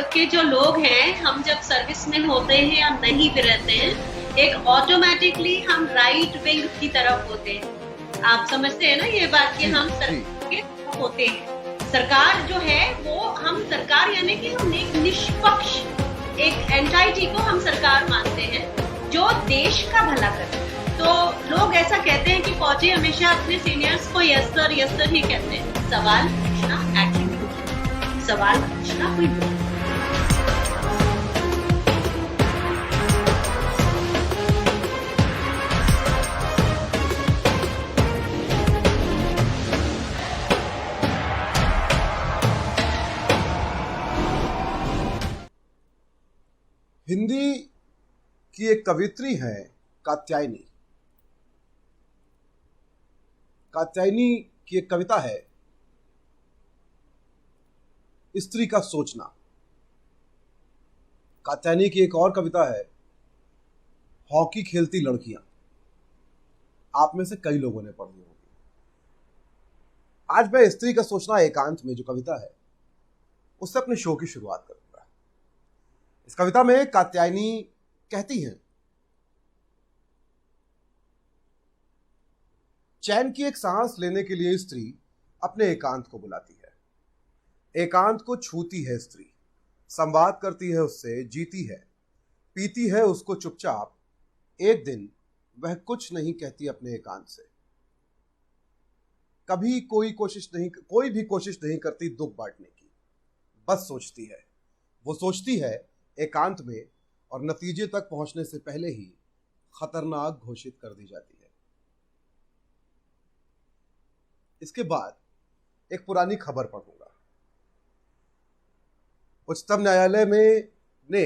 के जो लोग हैं, हम जब सर्विस में होते हैं या नहीं भी रहते हैं, एक ऑटोमेटिकली हम राइट विंग की तरफ होते हैं। आप समझते हैं ना ये बात कि हम सरकार के होते हैं। सरकार जो है वो हम सरकार यानी कि हम एक निष्पक्ष एक एंटाइटी को हम सरकार मानते हैं जो देश का भला करे। तो लोग ऐसा कहते हैं कि फौजी हमेशा अपने सीनियर्स को यस सर ही कहते हैं। सवाल पूछना एटीट्यूड, सवाल पूछना कोई बोल। हिंदी की एक कवित्री है कात्यायनी। कात्यायनी की एक कविता है स्त्री का सोचना। कात्यायनी की एक और कविता है हॉकी खेलती लड़कियां। आप में से कई लोगों ने पढ़ी होगी। आज मैं स्त्री का सोचना एकांत में जो कविता है उससे अपने शो की शुरुआत करूंगा। इस कविता में कात्यायनी कहती हैं, चैन की एक सांस लेने के लिए स्त्री अपने एकांत को बुलाती है। एकांत को छूती है स्त्री, संवाद करती है उससे, जीती है, पीती है उसको चुपचाप। एक दिन वह कुछ नहीं कहती अपने एकांत से। कभी कोई भी कोशिश नहीं करती दुख बांटने की, बस सोचती है। वो सोचती है एकांत में और नतीजे तक पहुंचने से पहले ही खतरनाक घोषित कर दी जाती है। इसके बाद एक पुरानी खबर पढ़ूंगा। उच्चतम न्यायालय ने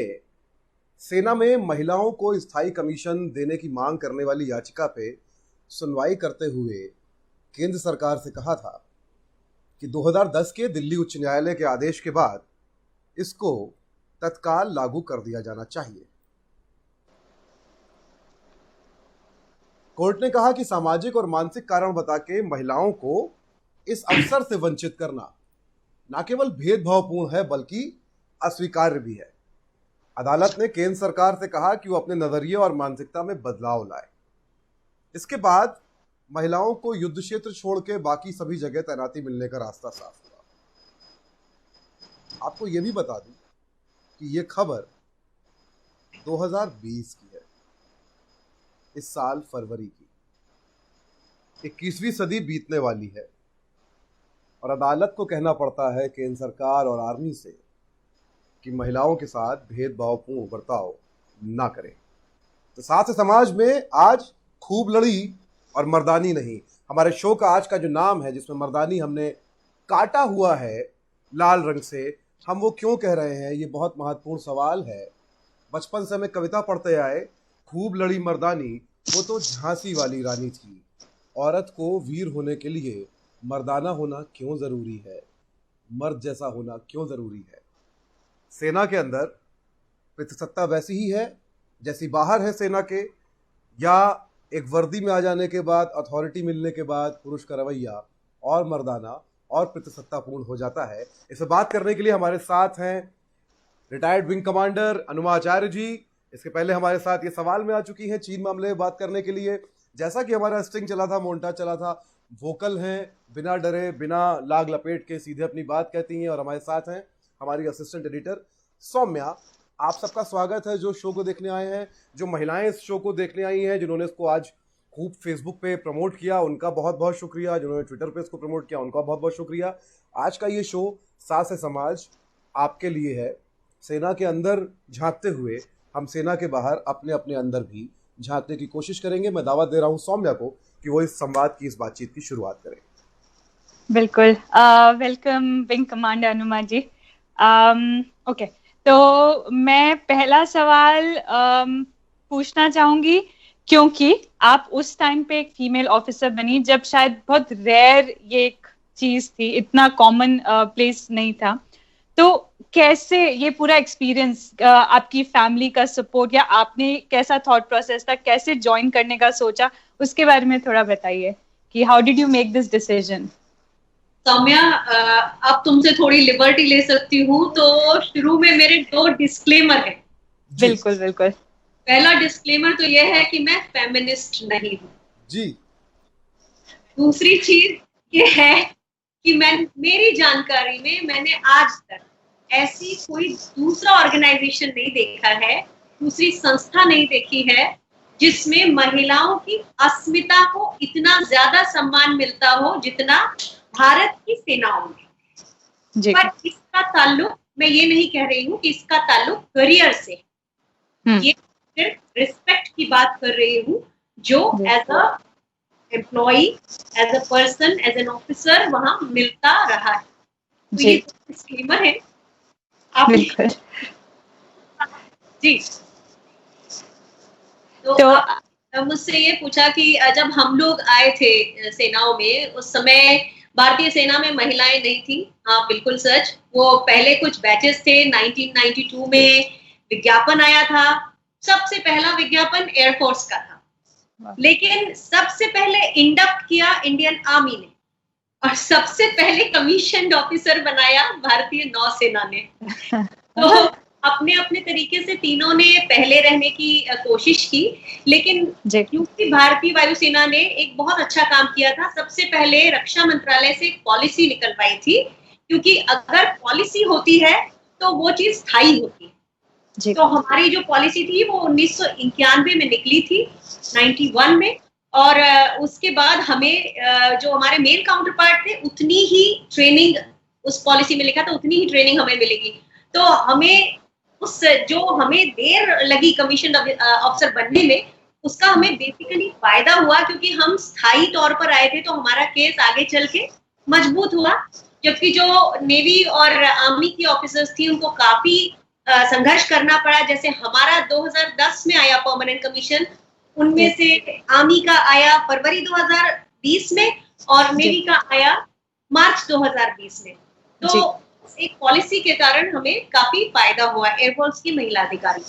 सेना में महिलाओं को स्थायी कमीशन देने की मांग करने वाली याचिका पे सुनवाई करते हुए केंद्र सरकार से कहा था कि 2010 के दिल्ली उच्च न्यायालय के आदेश के बाद इसको तत्काल लागू कर दिया जाना चाहिए। कोर्ट ने कहा कि सामाजिक और मानसिक कारण बता के महिलाओं को इस अवसर से वंचित करना न केवल भेदभावपूर्ण है बल्कि अस्वीकार्य भी है। अदालत ने केंद्र सरकार से कहा कि वो अपने नजरिए और मानसिकता में बदलाव लाए। इसके बाद महिलाओं को युद्ध क्षेत्र छोड़ के बाकी सभी जगह तैनाती मिलने का रास्ता साफ हुआ। आपको यह भी बता दूं कि यह खबर 2020 की है, इस साल फरवरी की। 21वीं सदी बीतने वाली है और अदालत को कहना पड़ता है केंद्र सरकार और आर्मी से कि महिलाओं के साथ भेदभावपूर्ण बर्ताव ना करें। तो साथ ही समाज में आज खूब लड़ी और मर्दानी नहीं। हमारे शो का आज का जो नाम है जिसमें मर्दानी हमने काटा हुआ है लाल रंग से, हम वो क्यों कह रहे हैं, ये बहुत महत्वपूर्ण सवाल है। बचपन से हमें कविता पढ़ते आए, खूब लड़ी मर्दानी, वो तो झांसी वाली रानी थी। औरत को वीर होने के लिए मर्दाना होना क्यों जरूरी है, मर्द जैसा होना क्यों जरूरी है। सेना के अंदर पितृसत्ता वैसी ही है जैसी बाहर है सेना के, या एक वर्दी में आ जाने के बाद, अथॉरिटी मिलने के बाद पुरुष का रवैया और मर्दाना और पितृसत्तापूर्ण हो जाता है। इसे बात करने के लिए हमारे साथ हैं रिटायर्ड विंग कमांडर अनुमा आचार्य जी। इसके पहले हमारे साथ ये सवाल में आ चुकी हैं चीन मामले में बात करने के लिए। जैसा कि हमारा स्ट्रिंग चला था, मोन्टा चला था, वोकल हैं, बिना डरे बिना लाग लपेट के सीधे अपनी बात कहती हैं। और हमारे साथ हैं हमारी असिस्टेंट एडिटर सौम्या। आप सबका स्वागत है जो शो को देखने आए हैं, जो महिलाएं इस शो को देखने आई हैं, जिन्होंने इसको आज खूब फेसबुक पे प्रमोट किया, उनका बहुत बहुत शुक्रिया। जिन्होंने ट्विटर पे इसको प्रमोट किया, उनका बहुत बहुत शुक्रिया। आज का ये शो सास है समाज आपके लिए है। सेना के अंदर झांकते हुए हम सेना के बाहर अपने अपने अंदर भी झांकने की कोशिश करेंगे। मैं दावत दे रहा हूँ सौम्या को कि वो इस संवाद की, इस बातचीत की शुरुआत करें। बिल्कुल। वेलकम विंग कमांडर अनुमा जी। ओके, तो मैं पहला सवाल पूछना चाहूंगी, क्योंकि आप उस टाइम पे एक फीमेल ऑफिसर बनी जब शायद बहुत रेयर ये एक चीज थी, इतना कॉमन प्लेस नहीं था। तो कैसे ये पूरा एक्सपीरियंस, आपकी फैमिली का सपोर्ट या आपने कैसा थॉट प्रोसेस था, कैसे ज्वाइन करने का सोचा, उसके बारे में थोड़ा बताइए कि how did you make this decision. Saumya, अब तुमसे थोड़ी लिबर्टी ले सकती हूँ, तो शुरू में मेरे 2 डिस्क्लेमर है। बिल्कुल बिल्कुल। पहला डिस्क्लेमर तो यह है कि मैं फेमिनिस्ट नहीं हूँ जी। दूसरी चीज ये है कि मेरी जानकारी में मैंने आज तक ऐसी कोई दूसरा ऑर्गेनाइजेशन नहीं देखा है, दूसरी संस्था नहीं देखी है जिसमें महिलाओं की अस्मिता को इतना ज्यादा सम्मान मिलता हो जितना भारत की सेनाओं में। जी। पर इसका ताल्लुक, मैं ये नहीं कह रही हूँ कि इसका ताल्लुक करियर से, ये सिर्फ रिस्पेक्ट की बात कर रही हूँ जो as a employee, as a person, as an officer वहां मिलता रहा है। तो ये डिस्क्लेमर है आप। बिल्कुल। जी। तो आप मुझसे ये पूछा कि जब हम लोग आए थे सेनाओं में, उस समय भारतीय सेना में महिलाएं नहीं थी। हाँ, बिल्कुल सच। वो पहले कुछ बैचेस थे। 1992 में विज्ञापन आया था। सबसे पहला विज्ञापन एयरफोर्स का था, लेकिन सबसे पहले इंडक्ट किया इंडियन आर्मी ने, और सबसे पहले कमीशन्ड ऑफिसर बनाया भारतीय नौसेना ने। तो अपने अपने तरीके से तीनों ने पहले रहने की कोशिश की, लेकिन क्योंकि भारतीय वायुसेना ने एक बहुत अच्छा काम किया था, सबसे पहले रक्षा मंत्रालय से एक पॉलिसी निकलवाई थी, क्योंकि अगर पॉलिसी होती है तो वो चीज स्थायी होती है। तो हमारी जो पॉलिसी थी वो 1991 में निकली थी, 91 में, और उसके बाद हमें जो हमारे मेल काउंटर पार्ट थे उतनी ही ट्रेनिंग, उस पॉलिसी में लिखा था उतनी ही ट्रेनिंग हमें मिलेगी। तो हमें जो हमें देर लगी कमीशन ऑफिसर बनने में, उसका हमें बेसिकली फायदा हुआ, क्योंकि हम स्थायी तौर पर आए थे तो हमारा केस आगे चल के मजबूत हुआ। जबकि जो नेवी और आर्मी की ऑफिसर्स थी उनको काफी संघर्ष करना पड़ा। जैसे हमारा 2010 में आया परमानेंट कमीशन, उनमें से आर्मी का आया फरवरी 2020 में और नेवी का आया मार्च 2020 में। तो एक पॉलिसी के कारण हमें काफी फायदा हुआ एयरफोर्स की महिला अधिकारी।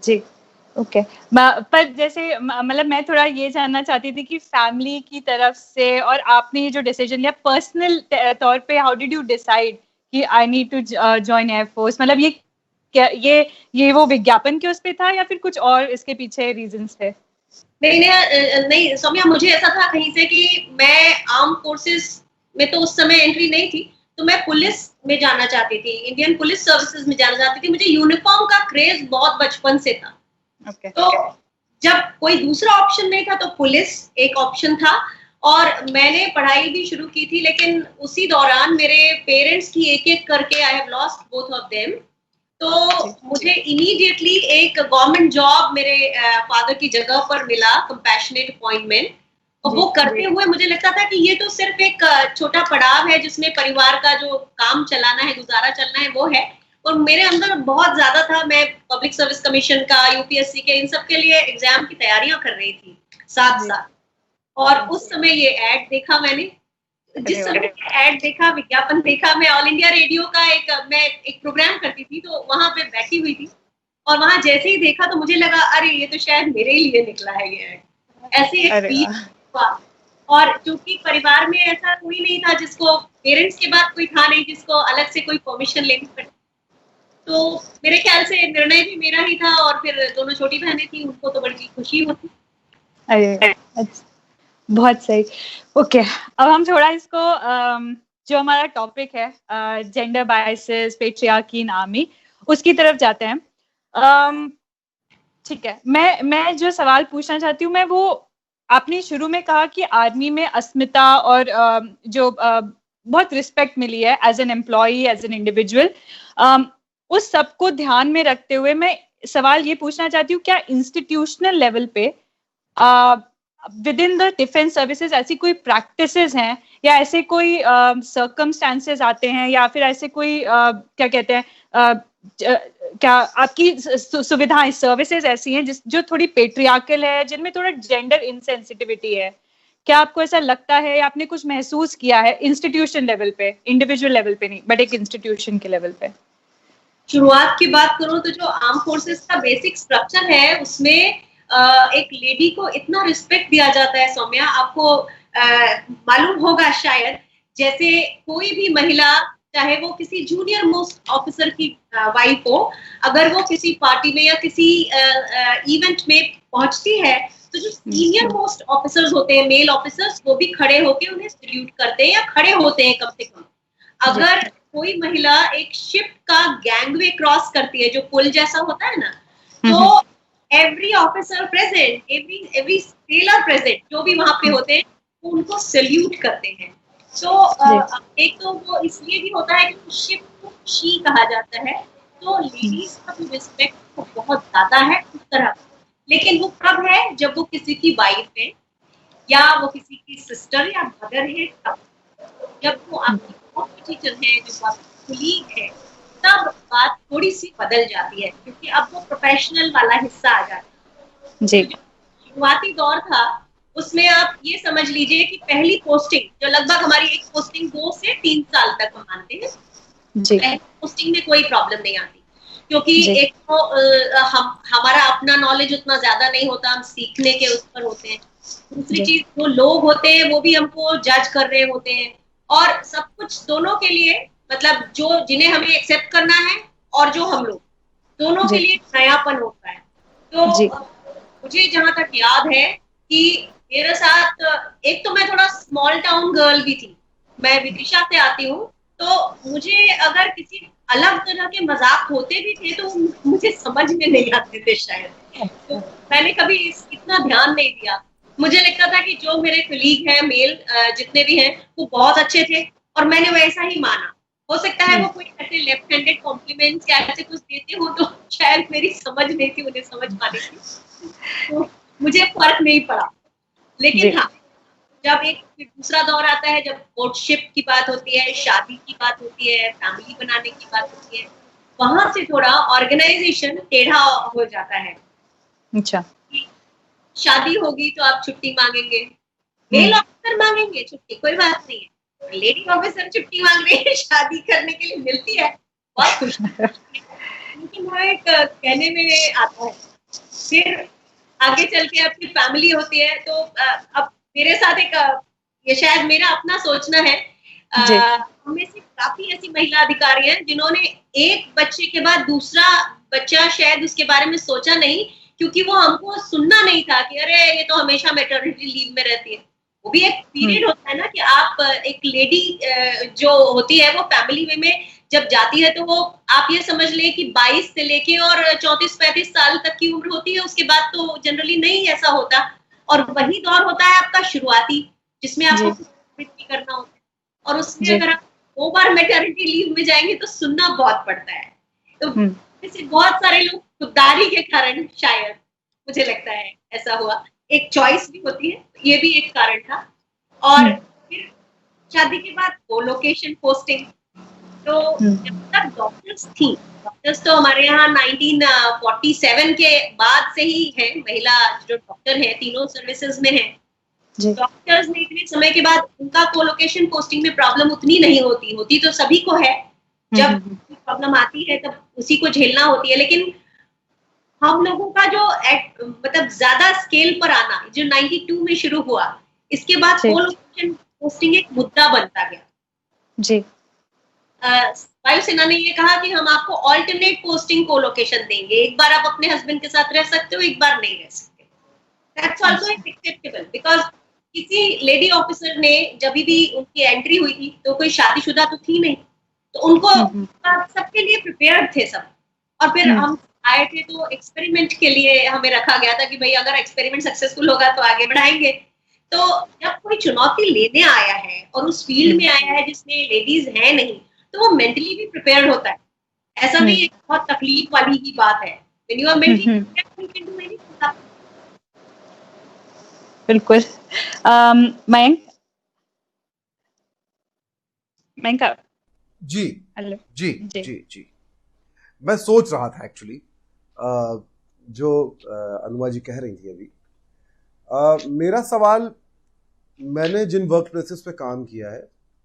जी, ओके। पर जैसे मतलब मैं थोड़ा ये जानना चाहती थी कि फैमिली की तरफ से और आपने ये जो डिसीजन लिया पर्सनल तौर पे, हाउ डिड यू डिसाइड कि I need to join air force? मतलब ये क्या ये वो विज्ञापन के उस पे था या फिर कुछ और इसके पीछे रीजंस थे? नहीं सौम्या, मुझे ऐसा था कहीं से कि मैं आर्म फोर्सेस में तो उस समय एंट्री नहीं थी, तो मैं पुलिस में जाना चाहती थी, इंडियन पुलिस सर्विसेज में जाना चाहती थी। मुझे यूनिफॉर्म का क्रेज बहुत बचपन से था। तो जब कोई दूसरा ऑप्शन नहीं था तो पुलिस एक ऑप्शन था, और मैंने पढ़ाई भी शुरू की थी। लेकिन उसी दौरान मेरे पेरेंट्स की एक एक करके I have lost both of them. तो मुझे इमीडिएटली एक गवर्नमेंट जॉब मेरे फादर की जगह पर मिला, कंपैशनेट अपॉइंटमेंट। और वो करते हुए मुझे लगता था कि ये तो सिर्फ एक छोटा पड़ाव है जिसमें परिवार का जो काम चलाना है, गुजारा चलना है, वो है। और मेरे अंदर बहुत ज्यादा था। मैं पब्लिक सर्विस कमीशन का, यूपीएससी के, इन सब के लिए एग्जाम की तैयारियां कर रही थी साथ साथ। और उस समय ये एड देखा मैंने। जिस समय एड देखा, विज्ञापन देखा, मैं ऑल इंडिया रेडियो का मैं एक प्रोग्राम करती थी, तो वहां पे बैठी हुई थी, और वहां जैसे ही देखा तो मुझे लगा अरे ये तो शायद मेरे ही लिए निकला है ये एड। ऐसे एक फील हुआ। और क्योंकि परिवार में ऐसा कोई नहीं था जिसको, पेरेंट्स के बाद कोई था नहीं जिसको अलग से कोई परमिशन लेनी पड़ी, तो मेरे ख्याल से निर्णय भी मेरा ही था। और फिर दोनों छोटी बहनें थी, उनको तो बड़ी खुशी होती। अरे बहुत सही। ओके, अब हम थोड़ा इसको जो हमारा टॉपिक है जेंडर बायसेस, पेट्रियार्की इन आर्मी, उसकी तरफ जाते हैं। ठीक है, मैं जो सवाल पूछना चाहती हूँ, मैं वो, आपने शुरू में कहा कि आर्मी में अस्मिता और जो बहुत रिस्पेक्ट मिली है as an employee, as an individual, उस सब को ध्यान में रखते हुए मैं सवाल ये पूछना चाहती हूँ, क्या इंस्टीट्यूशनल लेवल पे with in the defence services ऐसी कोई प्रैक्टिसेस हैं या ऐसे कोई सर्कमस्टांसेस आते हैं या फिर ऐसे कोई क्या कहते हैं क्या आपकी सुविधाएं, सर्विसेज ऐसी हैं जो थोड़ी पेट्रियार्कल है, जिनमें थोड़ा जेंडर इनसेंसिटिविटी है? क्या आपको ऐसा लगता है या आपने कुछ महसूस किया है इंस्टीट्यूशन लेवल पे, इंडिविजुअल लेवल पे नहीं बट एक इंस्टीट्यूशन के लेवल पे? शुरुआत की बात करूं तो जो आर्म फोर्सेस का बेसिक स्ट्रक्चर है उसमें एक लेडी को इतना रिस्पेक्ट दिया जाता है। सौम्या, आपको मालूम होगा शायद जैसे कोई भी महिला, चाहे वो किसी जूनियर मोस्ट ऑफिसर की वाइफ हो, अगर वो किसी पार्टी में या किसी इवेंट में पहुंचती है, तो जो सीनियर मोस्ट ऑफिसर्स होते हैं, मेल ऑफिसर्स, वो भी खड़े होके उन्हें सल्यूट करते हैं या खड़े होते हैं कम से कम। अगर कोई महिला एक शिप का गैंगवे क्रॉस करती है, जो पुल जैसा होता है ना, तो every officer present, every seller present, जो भी वहां पे होते हैं, वो उनको सल्यूट करते हैं। तो एक तो वो इसलिए भी होता है कि शिप को शी कहा जाता है, तो लेडीज का भी रिस्पेक्ट तो बहुत ज्यादा है उस तरह। लेकिन वो कब है, जब वो किसी की वाइफ है या वो किसी की सिस्टर या मदर है, तब। जब वो आपकी टीचर है, जो आपकी कुलीग है, तब बात थोड़ी सी बदल जाती है, क्योंकि अब वो प्रोफेशनल वाला हिस्सा आ जाता है। जी। शुरुआती दौर था, उसमें आप ये समझ लीजिए कि पहली पोस्टिंग, जो लगभग हमारी एक पोस्टिंग 2 से 3 साल तक हम मानते हैं, पहली पोस्टिंग में कोई प्रॉब्लम नहीं आती, क्योंकि एक तो हमारा अपना नॉलेज उतना ज्यादा नहीं होता, हम सीखने के उस पर होते हैं। दूसरी चीज, जो लोग होते हैं वो भी हमको जज कर रहे होते हैं, और सब कुछ दोनों के लिए, मतलब जो जिन्हें हमें एक्सेप्ट करना है और जो हम लोग, दोनों के लिए नयापन होता है। तो मुझे जहां तक याद है कि मेरे साथ, एक तो मैं थोड़ा स्मॉल टाउन गर्ल भी थी, मैं विदिशा से आती हूँ, तो मुझे अगर किसी अलग तरह के मजाक होते भी थे तो मुझे समझ में नहीं आते थे शायद, तो मैंने कभी इतना ध्यान नहीं दिया। मुझे लगता था कि जो मेरे कलीग हैं मेल, जितने भी हैं, वो बहुत अच्छे थे और मैंने वैसा ही माना। हो सकता है वो कोई ऐसे लेफ्ट हैंडेड कॉम्प्लीमेंट्स या ऐसे कुछ देते हो तो शायद मेरी समझ नहीं थी उन्हें समझ पाने की, तो मुझे फर्क नहीं पड़ा। लेकिन हाँ, जब एक दूसरा दौर आता है, जब कोर्टशिप की बात होती है, शादी की बात होती है, फैमिली बनाने की बात होती है, वहां से थोड़ा ऑर्गेनाइजेशन टेढ़ा हो जाता है। अच्छा। शादी होगी तो आप छुट्टी मांगेंगे, मेल ऑफिसर मांगेंगे छुट्टी, कोई बात नहीं है, लेडी ऑफिसर छुट्टी मांग रही है, शादी करने के लिए मिलती है, बहुत खुश। लेकिन वो एक कहने में आता है, फिर आगे चल के आपकी फैमिली होती है, तो अब मेरे साथ एक, ये शायद मेरा अपना सोचना है, हमें से काफी ऐसी महिला अधिकारी हैं जिन्होंने एक बच्चे के बाद दूसरा बच्चा शायद उसके बारे में सोचा नहीं, क्योंकि वो हमको सुनना नहीं था कि अरे ये तो हमेशा मैटरनिटी लीव में रहती है। वो भी एक पीरियड होता है ना कि आप, एक लेडी जो होती है वो फैमिली में जब जाती है, तो वो आप ये समझ लें कि 22 से लेके और 34-35 साल तक की उम्र होती है, उसके बाद तो जनरली नहीं ऐसा होता। और वही दौर होता है आपका शुरुआती, जिसमें आपको कुछ करना होता है, और उसमें अगर आप 2 बार मैटरनिटी लीव में जाएंगे तो सुनना बहुत पड़ता है। तो जैसे बहुत सारे लोग खुददारी के कारण, शायद मुझे लगता है ऐसा हुआ, एक चॉइस भी होती है, ये भी एक कारण था। और फिर शादी के बाद वो लोकेशन पोस्टिंग, तो जब तक डॉक्टर्स थी, डॉक्टर्स तो हमारे यहाँ 1947 के बाद से ही है, महिला जो डॉक्टर है तीनों सर्विसेज में है। डॉक्टर्स ने इतने समय के बाद, उनका कोलोकेशन पोस्टिंग में प्रॉब्लम उतनी नहीं होती तो सभी को है, जब प्रॉब्लम आती है तब उसी को झेलना होती है। लेकिन हम लोगों का जो मतलब ज्यादा स्केल पर आना, जो 92 में शुरू हुआ, इसके बाद कोलोकेशन पोस्टिंग एक मुद्दा बनता गया। जी, वायुसेना ने ये कहा कि हम आपको ऑल्टरनेट पोस्टिंग कोलोकेशन देंगे, एक बार आप अपने हस्बैंड के साथ रह सकते हो, एक बार नहीं रह सकते। दैट्स आल्सो एक्सेप्टेबल, बिकॉज किसी लेडी ऑफिसर ने जब भी उनकी एंट्री हुई थी तो कोई शादीशुदा तो थी नहीं, तो उनको सबके लिए प्रिपेयर्ड थे सब। और फिर हम आए थे तो एक्सपेरिमेंट के लिए हमें रखा गया था कि भाई अगर एक्सपेरिमेंट सक्सेसफुल होगा तो आगे बढ़ाएंगे। तो जब कोई चुनौती लेने आया है और उस फील्ड में आया है जिसमें लेडीज है नहीं, तो वो मेंटली भी प्रिपेयर्ड होता है। ऐसा नहीं, एक बहुत तकलीफ वाली ही बात है। When you are mentally prepared, you can do anything. बिल्कुल। मयंक जी, हेलो जी जी जी जी, मैं सोच रहा था एक्चुअली जो अनुमा जी कह रही थी अभी, मेरा सवाल, मैंने जिन वर्क प्लेसेस पे काम किया है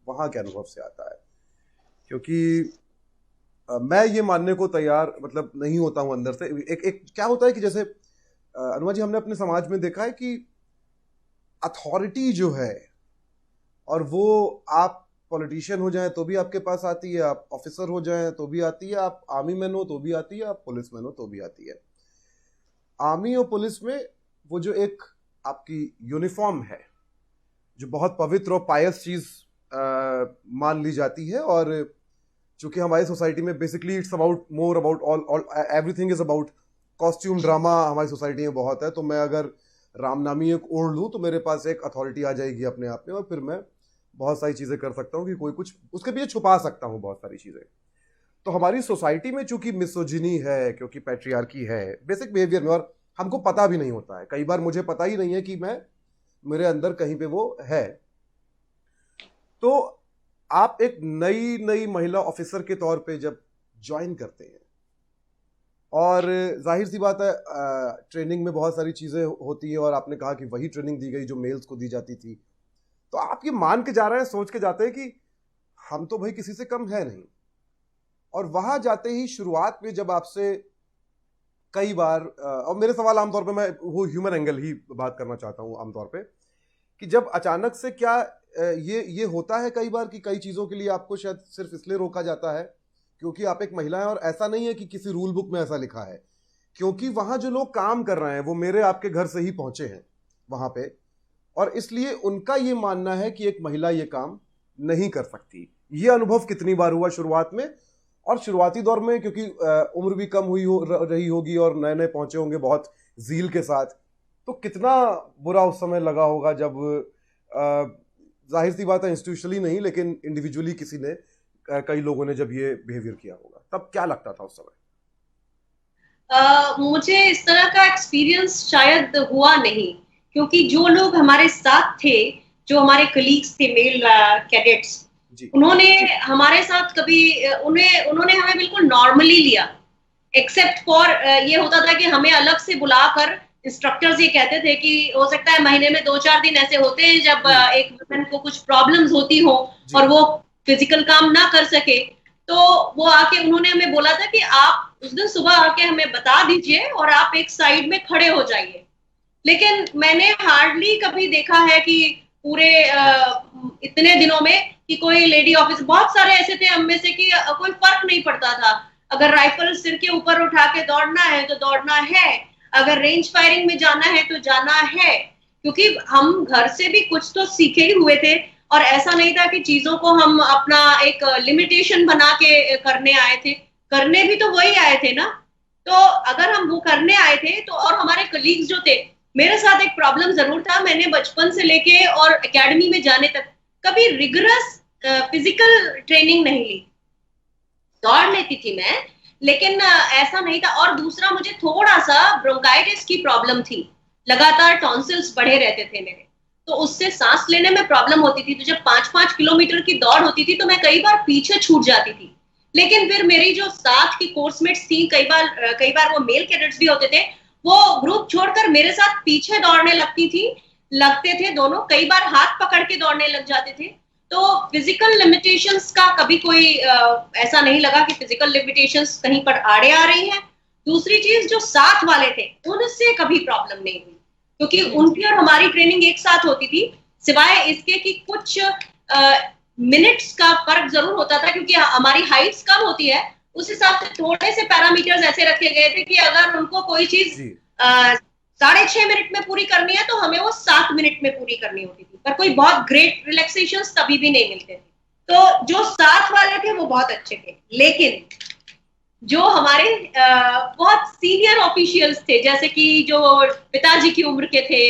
वहाँ के अनुभव से आता है, क्योंकि मैं ये मानने को तैयार मतलब नहीं होता हूँ अंदर से। एक क्या होता है कि जैसे अनुमा जी, हमने अपने समाज में देखा है कि अथॉरिटी जो है, और वो आप पॉलिटिशियन हो जाएं तो भी आपके पास आती है, आप ऑफिसर हो जाएं तो भी आती है, आप आर्मी मैन हो तो भी आती है, आप पुलिस मैन हो तो भी आती है। आर्मी और पुलिस में वो जो एक आपकी यूनिफॉर्म है, जो बहुत पवित्र और पायस चीज मान ली जाती है, और चूंकि हमारी सोसाइटी में basically it's about more about all everything is about costume drama हमारी सोसाइटी में बहुत है। तो मैं अगर रामनामी एक ओढ़ लूँ तो मेरे पास एक अथॉरिटी आ जाएगी अपने आप में, और फिर मैं बहुत सारी चीजें कर सकता हूँ कि कोई कुछ उसके पीछे छुपा सकता हूँ बहुत सारी चीजें। तो हमारी सोसाइटी में चूंकि मिसोजिनी है, क्योंकि पैट्रियार्की है बेसिक बिहेवियर में, और हमको पता भी नहीं होता है, कई बार मुझे पता ही नहीं है कि मेरे अंदर कहीं पे वो है। तो आप एक नई महिला ऑफिसर के तौर पे जब ज्वाइन करते हैं, और जाहिर सी बात है ट्रेनिंग में बहुत सारी चीजें होती हैं, और आपने कहा कि वही ट्रेनिंग दी गई जो मेल्स को दी जाती थी, तो आप ये मान के जा रहे हैं, सोच के जाते हैं कि हम तो भाई किसी से कम है नहीं। और वहां जाते ही शुरुआत में जब आपसे कई बार और मेरे सवाल आमतौर पे मैं वो ह्यूमन एंगल ही बात करना चाहता हूं आमतौर पे, कि जब अचानक से क्या ये होता है कई बार कि कई चीजों के लिए आपको शायद सिर्फ इसलिए रोका जाता है क्योंकि आप एक महिला हैं, और ऐसा नहीं है कि किसी रूल बुक में ऐसा लिखा है, क्योंकि वहां जो लोग काम कर रहे हैं वो मेरे आपके घर से ही पहुंचे हैं वहां पे, और इसलिए उनका ये मानना है कि एक महिला ये काम नहीं कर सकती। ये अनुभव कितनी बार हुआ शुरुआत में, और शुरुआती दौर में क्योंकि उम्र भी कम रही होगी और नए नए पहुंचे होंगे बहुत जील के साथ, तो कितना बुरा उस समय लगा होगा जब जाहिर सी बात है इंस्टीट्यूशनली नहीं लेकिन इंडिविजुअली किसी ने कई लोगों ने जब ये बिहेवियर किया होगा, तब क्या लगता था उस समय? मुझे इस तरह का एक्सपीरियंस शायद हुआ नहीं, क्योंकि जो लोग हमारे साथ थे, जो हमारे कलीग्स थे मेल कैडेट्स, उन्होंने हमारे साथ कभी उन्होंने हमें बिल्कुल नॉर्मली लिया, एक्सेप्ट फॉर ये होता था कि हमें अलग से बुलाकर इंस्ट्रक्टर्स ये कहते थे कि हो सकता है महीने में 2-4 दिन ऐसे होते हैं जब एक वुमेन को कुछ प्रॉब्लम्स होती हो और वो फिजिकल काम ना कर सके, तो वो आके उन्होंने हमें बोला था कि आप उस दिन सुबह आके हमें बता दीजिए और आप एक साइड में खड़े हो जाइए। लेकिन मैंने हार्डली कभी देखा है कि पूरे इतने दिनों में कि कोई लेडी ऑफिसर, बहुत सारे ऐसे थे हम में से कि कोई फर्क नहीं पड़ता था, अगर राइफल सिर के ऊपर उठा के दौड़ना है तो दौड़ना है, अगर रेंज फायरिंग में जाना है तो जाना है, क्योंकि हम घर से भी कुछ तो सीखे ही हुए थे, और ऐसा नहीं था कि चीजों को हम अपना एक लिमिटेशन बना के करने आए थे, करने भी तो वही आए थे ना। तो अगर हम वो करने आए थे तो, और हमारे कलीग्स जो थे, मेरे साथ एक प्रॉब्लम जरूर था, मैंने बचपन से लेके और एकेडमी में जाने तक कभी रिगरस फिजिकल ट्रेनिंग नहीं ली। दौड़ लेती थी मैं, लेकिन ऐसा नहीं था। और दूसरा, मुझे थोड़ा सा ब्रोंकाइटिस की प्रॉब्लम थी, लगातार टॉन्सिल्स बढ़े रहते थे मेरे, तो उससे सांस लेने में प्रॉब्लम होती थी। तो जब 5-5 किलोमीटर की दौड़ होती थी तो मैं कई बार पीछे छूट जाती थी। लेकिन फिर मेरी जो साथ की कोर्समेट्स थी, कई बार वो मेल कैडेट्स भी होते थे, वो ग्रुप छोड़कर मेरे साथ पीछे दौड़ने लगते थे दोनों, कई बार हाथ पकड़ के दौड़ने लग जाते थे। तो फिजिकल लिमिटेशंस का कभी कोई ऐसा नहीं लगा कि फिजिकल लिमिटेशंस कहीं पर आड़े आ रही हैं। दूसरी चीज, जो साथ वाले थे उनसे कभी प्रॉब्लम नहीं हुई, क्योंकि उनकी और हमारी ट्रेनिंग एक साथ होती थी, सिवाय इसके कि कुछ मिनट्स का फर्क जरूर होता था, क्योंकि हमारी हाइट्स कम होती है, उस हिसाब से थोड़े से पैरामीटर्स ऐसे रखे गए थे कि अगर उनको कोई चीज 6.5 मिनट में पूरी करनी है तो हमें वो 7 मिनट में पूरी करनी होती थी, पर कोई बहुत ग्रेट रिलैक्सेशंस तभी भी नहीं मिलते थे। तो जो साथ वाले थे वो बहुत अच्छे थे, लेकिन जो हमारे बहुत सीनियर ऑफिशियल्स थे, जैसे कि जो पिताजी की उम्र के थे,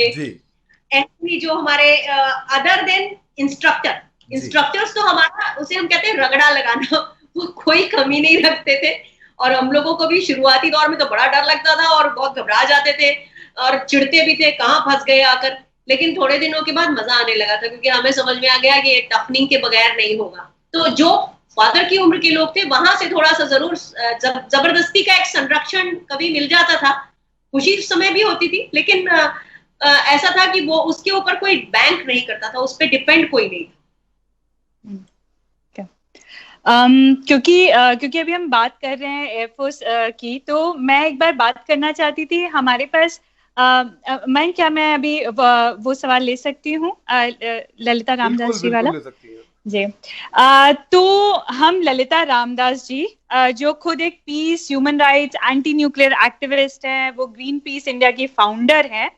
ऐसे जो हमारे अदर देन इंस्ट्रक्टर्स, तो हमारा उसे हम कहते हैं रगड़ा लगाना, वो कोई कमी नहीं रखते थे। और हम लोगों को भी शुरुआती दौर में तो बड़ा डर लगता था और बहुत घबरा जाते थे और चिढ़ते भी थे, कहाँ फंस गए आकर। लेकिन थोड़े दिनों के बाद मजा आने लगा था, क्योंकि हमें समझ में आ गया कि ये टफनिंग के बगैर नहीं होगा। तो जो फादर की उम्र के लोग थे, वहां से थोड़ा सा जरूर जबरदस्ती का एक संरक्षण कभी मिल जाता था, खुशी उस समय भी होती थी, लेकिन ऐसा था कि वो उसके ऊपर कोई बैंक नहीं करता था, उस पर डिपेंड कोई नहीं था। क्योंकि अभी हम बात कर रहे हैं एयरफोर्स की, तो मैं एक बार बात करना चाहती थी। हमारे पास क्या मैं अभी वो सवाल ले सकती हूँ, ललिता रामदास जी वाला? जी। तो हम ललिता रामदास जी, जो खुद एक peace, human rights, anti nuclear activist हैं, वो ग्रीन पीस इंडिया की फाउंडर हैं,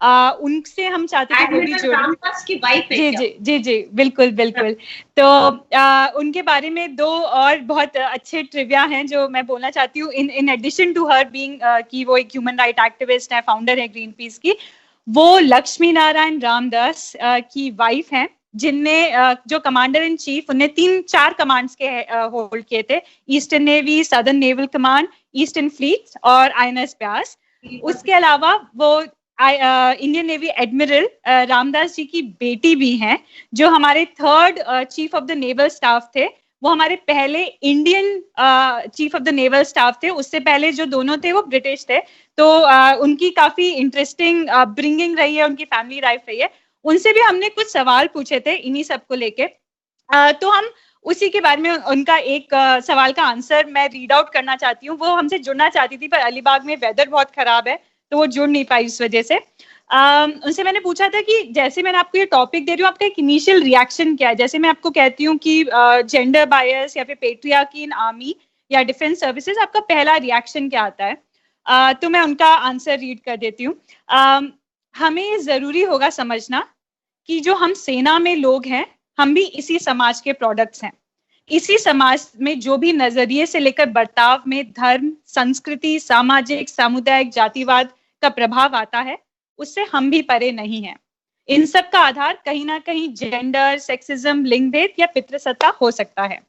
उनसे हम चाहते थे वो भी एडमिरल जुड़े। रामदास की वाइफ है जी क्या? जी जी जी, बिल्कुल बिल्कुल। तो उनके बारे में दो और बहुत अच्छे ट्रिविया हैं जो मैं बोलना चाहती हूँ, in in addition to her being कि वो एक ह्यूमन राइट एक्टिविस्ट है, फाउंडर है ग्रीन पीस की। वो लक्ष्मी नारायण रामदास की वाइफ हैं, जिनने जो कमांडर इन चीफ, उन्हें 3-4 कमांड्स के होल्ड किए थे, eastern navy, southern naval command, eastern fleet और आईएनएस ब्यास। उसके अलावा वो Indian navy admiral Ramdas ji की बेटी भी हैं, जो हमारे 3rd chief of the naval staff थे। वो हमारे पहले Indian chief of the naval staff थे, उससे पहले जो दोनों थे वो ब्रिटिश थे। तो उनकी काफी इंटरेस्टिंग ब्रिंगिंग रही है, उनकी फैमिली लाइफ रही है। उनसे भी हमने कुछ सवाल पूछे थे इन्हीं सब को लेके। तो हम उसी के बारे में, उनका एक सवाल का आंसर मैं रीड आउट करना चाहती हूँ। वो हमसे जुड़ना चाहती थी, पर अलीबाग में वेदर बहुत खराब है, तो वो जुड़ नहीं पाई इस वजह से। उनसे मैंने पूछा था कि जैसे मैंने आपको ये टॉपिक दे रही हूँ, आपका एक इनिशियल रिएक्शन क्या है? जैसे मैं आपको कहती हूँ कि जेंडर बायस या फिर पेट्रियार्की इन आर्मी या डिफेंस सर्विसेज, आपका पहला रिएक्शन क्या आता है? तो मैं उनका आंसर रीड कर देती हूँ। हमें जरूरी होगा समझना कि जो हम सेना में लोग हैं, हम भी इसी समाज के प्रोडक्ट्स हैं। इसी समाज में जो भी नजरिए से लेकर बर्ताव में धर्म, संस्कृति, सामाजिक, सामुदायिक, जातिवाद का प्रभाव आता है, उससे हम भी परे नहीं हैं। इन सब का आधार कहीं ना कहीं जेंडर, सेक्सिज्म, लिंग भेद या पितृसत्ता हो सकता है।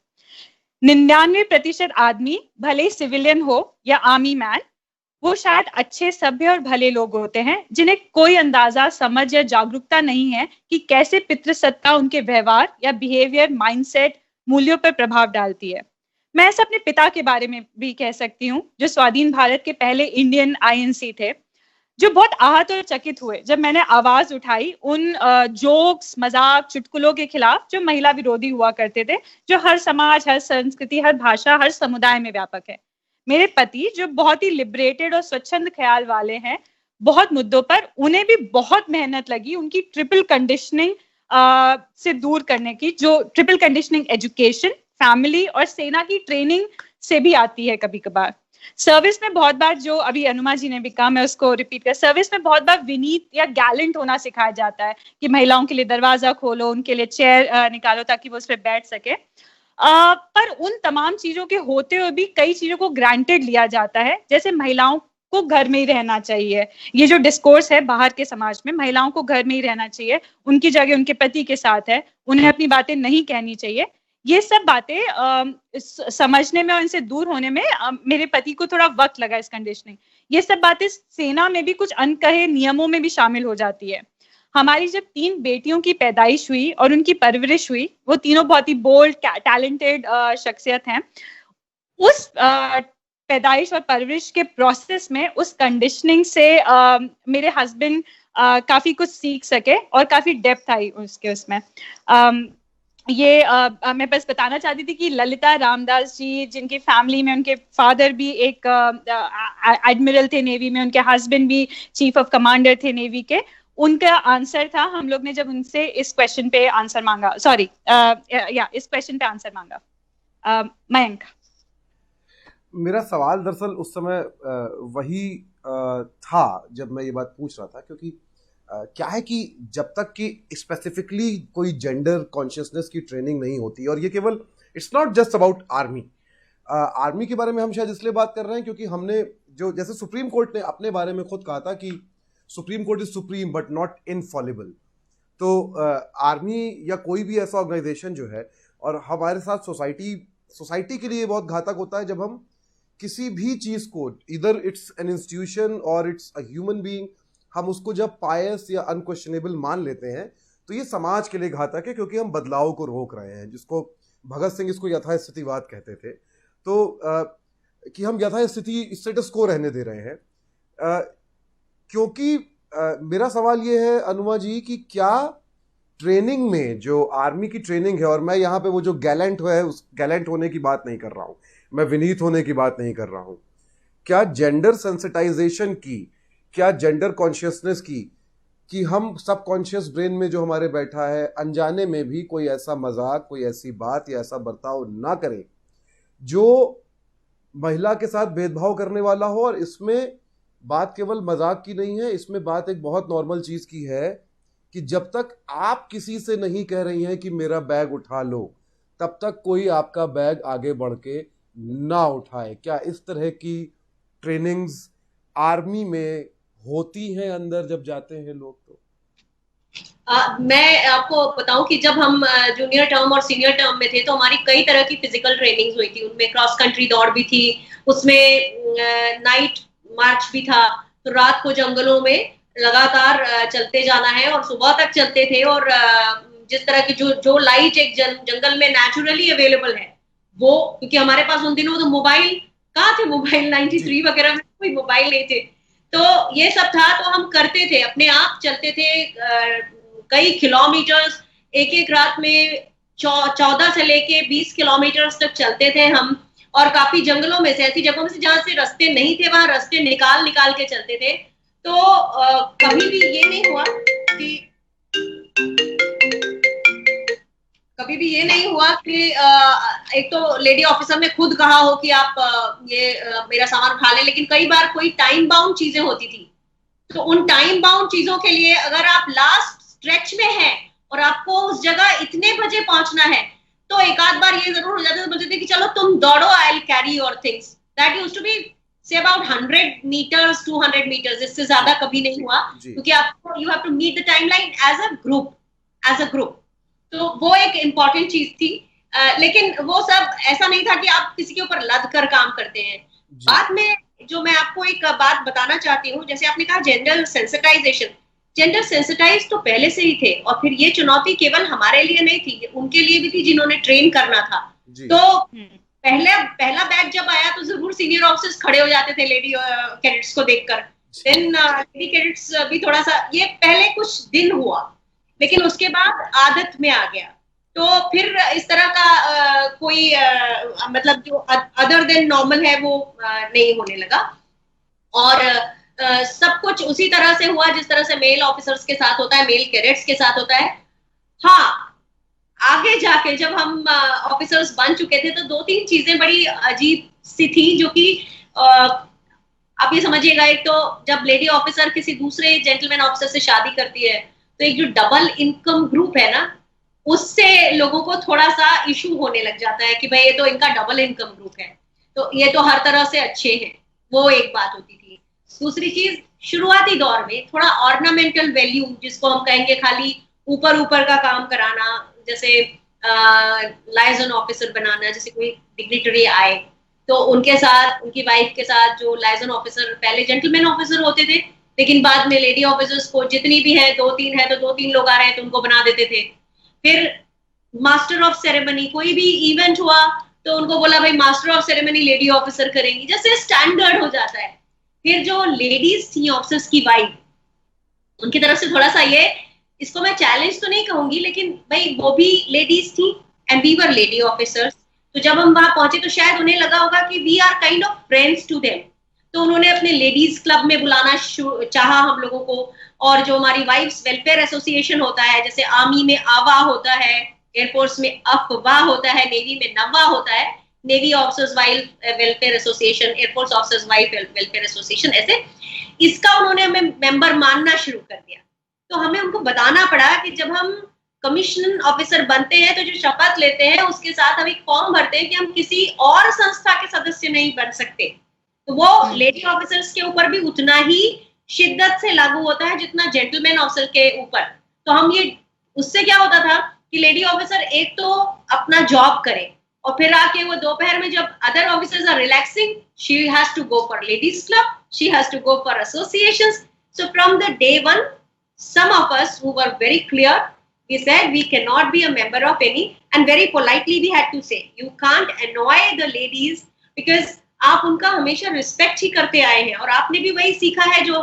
99% आदमी, भले ही सिविलियन हो या आर्मी मैन, वो शायद अच्छे, सभ्य और भले लोग होते हैं, जिन्हें कोई अंदाजा, समझ या जागरूकता नहीं है कि कैसे पितृसत्ता उनके व्यवहार या बिहेवियर, माइंडसेट, मूल्यों पर प्रभाव डालती है। मैं ऐसा अपने पिता के बारे में भी कह सकती हूँ, जो स्वाधीन भारत के पहले इंडियन आईएनसी थे, जो बहुत आहत और चकित हुए जब मैंने आवाज उठाई उन जोक्स, मजाक, चुटकुलों के खिलाफ जो महिला विरोधी हुआ करते थे, जो हर समाज, हर संस्कृति, हर भाषा, हर समुदाय में व्यापक है। मेरे पति, जो बहुत ही लिबरेटेड और स्वच्छंद ख्याल वाले हैं, बहुत मुद्दों पर उन्हें भी बहुत मेहनत लगी उनकी ट्रिपल कंडीशनिंग से दूर करने की, जो ट्रिपल कंडीशनिंग एजुकेशन, फैमिली और सेना की ट्रेनिंग से भी आती है कभी कभार। सर्विस में बहुत बार, जो अभी अनुमा जी ने भी कहा, मैं उसको रिपीट कर, सर्विस में बहुत बार विनीत या गैलेंट होना सिखाया जाता है कि महिलाओं के लिए दरवाजा खोलो, उनके लिए चेयर निकालो ताकि वो उस पर बैठ सके। पर उन तमाम चीजों के होते हुए भी कई चीजों को ग्रांटेड लिया जाता है, जैसे महिलाओं को घर में ही रहना चाहिए। ये जो डिस्कोर्स है बाहर के समाज में, महिलाओं को घर में ही रहना चाहिए, उनकी जगह उनके पति के साथ है, उन्हें अपनी बातें नहीं कहनी चाहिए। ये सब बातें समझने में और इनसे दूर होने में मेरे पति को थोड़ा वक्त लगा, इस कंडीशनिंग। ये सब बातें सेना में भी कुछ अनकहे नियमों में भी शामिल हो जाती है। हमारी जब 3 बेटियों की पैदाइश हुई और उनकी परवरिश हुई, वो तीनों बहुत ही बोल्ड, टैलेंटेड शख्सियत हैं। उस पैदाइश और परवरिश के प्रोसेस में, उस कंडीशनिंग से मेरे हस्बैंड काफी कुछ सीख सके और काफी डेप्थ आई उसमें। ये मैं बस बताना चाहती थी कि ललिता रामदास जी, जिनकी फैमिली में उनके फादर भी एक एडमिरल थे नेवी में, उनके हस्बैंड भी चीफ ऑफ कमांडर थे नेवी के, उनका आंसर था, हम लोग ने जब उनसे इस क्वेश्चन पे आंसर मांगा, इस क्वेश्चन पे आंसर मांगा। मयंक, मेरा सवाल दरअसल उस समय वही था जब मैं ये बात पूछ रहा था, क्योंकि क्या है कि जब तक कि स्पेसिफिकली कोई जेंडर कॉन्शियसनेस की ट्रेनिंग नहीं होती, और ये केवल, it's not just about army. Army के बारे में हम शायद इसलिए बात कर रहे हैं क्योंकि हमने जो, जैसे सुप्रीम कोर्ट ने अपने बारे में खुद कहा था कि supreme court is supreme but not Infallible. तो आर्मी या कोई भी ऐसा ऑर्गेनाइजेशन जो है, और हमारे साथ सोसाइटी के लिए बहुत घातक होता है जब हम किसी भी चीज को, इधर इट्स एन इंस्टीट्यूशन और इट्स अ ह्यूमन बीइंग, हम उसको जब पायस या अनक्वेश्चनेबल मान लेते हैं, तो ये समाज के लिए घातक है, क्योंकि हम बदलाव को रोक रहे हैं, जिसको भगत सिंह इसको यथास्थितिवाद कहते थे। तो कि हम यथास्थिति, स्टेटस को रहने दे रहे हैं। क्योंकि मेरा सवाल ये है अनुमा जी कि क्या ट्रेनिंग में, जो आर्मी की ट्रेनिंग है, और मैं यहाँ पे वो जो गैलेंट है उस गैलेंट होने की बात नहीं कर रहा हूँ, मैं विनीत होने की बात नहीं कर रहा हूँ, क्या जेंडर सेंसिटाइजेशन की, क्या जेंडर कॉन्शियसनेस की कि हम सबकॉन्शियस ब्रेन में जो हमारे बैठा है, अनजाने में भी कोई ऐसा मजाक, कोई ऐसी बात या ऐसा बर्ताव ना करें जो महिला के साथ भेदभाव करने वाला हो। और इसमें बात केवल मजाक की नहीं है, इसमें बात एक बहुत नॉर्मल चीज की है कि जब तक आप किसी से नहीं कह रही हैं कि मेरा बैग उठा लो, तब तक कोई आपका बैग आगे बढ़ के ना उठाए। क्या इस तरह की ट्रेनिंग्स आर्मी में होती हैं अंदर जब जाते हैं लोग? तो मैं आपको बताऊं कि जब हम जूनियर टर्म और सीनियर टर्म में थे तो हमारी कई तरह की फिजिकल ट्रेनिंग्स हुई थी। उनमें क्रॉस कंट्री दौड़ भी थी, उसमें नाइट मार्च भी था। तो रात को जंगलों में लगातार चलते जाना है और सुबह तक चलते थे। और जिस तरह की जो लाइट एक जंगल में नेचुरली अवेलेबल है वो, क्योंकि हमारे पास उन दिनों तो मोबाइल कहाँ थे, मोबाइल 93 वगैरह में कोई मोबाइल नहीं थे, तो ये सब था। तो हम करते थे, अपने आप चलते थे कई किलोमीटर्स, एक एक रात में 14 से लेके 20 किलोमीटर तक चलते थे हम। और काफी जंगलों में से, ऐसी जगहों में से जहां से रास्ते नहीं थे, वहां रास्ते निकाल निकाल के चलते थे। तो कभी भी ये नहीं हुआ कि एक तो लेडी ऑफिसर ने खुद कहा हो कि आप मेरा सामान उठा लें, लेकिन कई बार कोई टाइम बाउंड चीजें होती थी। तो उन टाइम बाउंड चीजों के लिए अगर आप लास्ट स्ट्रेच में हैं और आपको उस जगह इतने बजे पहुंचना है, तो एक आध बार ये जरूर हो जाता था, बोलते थे कि चलो तुम दौड़ो, I will carry your things. That used to be say about 100 metres 200 metres, इससे ज्यादा कभी नहीं हुआ, क्योंकि आपको you have to meet the timeline as a group. तो वो एक इम्पॉर्टेंट चीज थी। लेकिन वो सब ऐसा नहीं था कि आप किसी के ऊपर लद कर काम करते हैं। बाद में जो मैं आपको एक बात बताना चाहती हूँ, जैसे आपने कहा जेंडर सेंसिटाइजेशन, जेंडर सेंसिटाइज तो पहले से ही थे, और फिर ये चुनौती केवल हमारे लिए नहीं थी, उनके लिए भी थी जिन्होंने ट्रेन करना था। तो पहला बैच जब आया तो जरूर सीनियर ऑफिसर्स खड़े हो जाते थे लेडी कैडेट्स को देखकर। देन लेडी कैडेट्स भी थोड़ा सा, ये पहले कुछ दिन हुआ, लेकिन उसके बाद आदत में आ गया। तो फिर इस तरह का कोई मतलब जो अदर देन नॉर्मल है वो नहीं होने लगा। और सब कुछ उसी तरह से हुआ जिस तरह से मेल ऑफिसर्स के साथ होता है, मेल कैडेट्स के साथ होता है। हाँ, आगे जाके जब हम ऑफिसर्स बन चुके थे तो 2-3 चीजें बड़ी अजीब सी थी, जो कि आप ये समझिएगा, एक तो जब लेडी ऑफिसर किसी दूसरे जेंटलमैन ऑफिसर से शादी करती है, तो एक जो डबल इनकम ग्रुप है ना, उससे लोगों को थोड़ा सा इशू होने लग जाता है कि भाई ये तो इनका डबल इनकम ग्रुप है, तो ये तो हर तरह से अच्छे हैं। वो एक बात होती थी। दूसरी चीज, शुरुआती दौर में थोड़ा ऑर्नामेंटल वैल्यू, जिसको हम कहेंगे खाली ऊपर ऊपर का काम कराना, जैसे लाइजन ऑफिसर बनाना, जैसे कोई डिग्निटरी आए तो उनके साथ, उनकी वाइफ के साथ, जो लाइजन ऑफिसर पहले जेंटलमैन ऑफिसर होते थे, लेकिन बाद में लेडी ऑफिसर्स को जितनी भी है 2-3 है तो 2-3 लोग आ रहे हैं तो उनको बना देते थे। फिर मास्टर ऑफ सेरेमनी, कोई भी इवेंट हुआ तो उनको बोला भाई master of ceremony lady officer करेंगी, जैसे स्टैंडर्ड हो जाता है। फिर जो लेडीज थी ऑफिसर्स की वाइफ, उनकी तरफ से थोड़ा सा ये, इसको मैं चैलेंज तो नहीं कहूंगी, लेकिन भाई वो भी लेडीज थी and we were lady officers. तो जब हम वहां पहुंचे तो शायद उन्हें लगा होगा कि we are kind of friends to them, तो उन्होंने अपने लेडीज क्लब में बुलाना चाहा हम लोगों को। और जो हमारी वाइफ्स वेलफेयर एसोसिएशन होता है, जैसे आर्मी में आवा होता है, एयरफोर्स में अफवाह होता है, नेवी में नवा होता है, navy officers wife welfare association, air force officers wife welfare association, ऐसे इसका उन्होंने हमें मेंबर मानना शुरू कर दिया। तो हमें उनको बताना पड़ा कि जब हम कमीशन ऑफिसर बनते हैं तो जो शपथ लेते हैं उसके साथ हम एक फॉर्म भरते हैं कि हम किसी और संस्था के सदस्य नहीं बन सकते। तो वो लेडी ऑफिसर्स के ऊपर भी उतना ही शिद्दत से लागू होता है जितना जेंटलमैन ऑफिसर के ऊपर। तो हम ये, उससे क्या होता था कि लेडी ऑफिसर एक तो अपना जॉब करे, और फिर आके वो दोपहर में जब other officers are relaxing, she has to go for ladies club, she has to go for associations. So from the day one, some of us who were very clear, we said we cannot be a member of any, and very politely we had to say you can't annoy the ladies, because आप उनका हमेशा respect ही करते आए हैं, और आपने भी वही सीखा है जो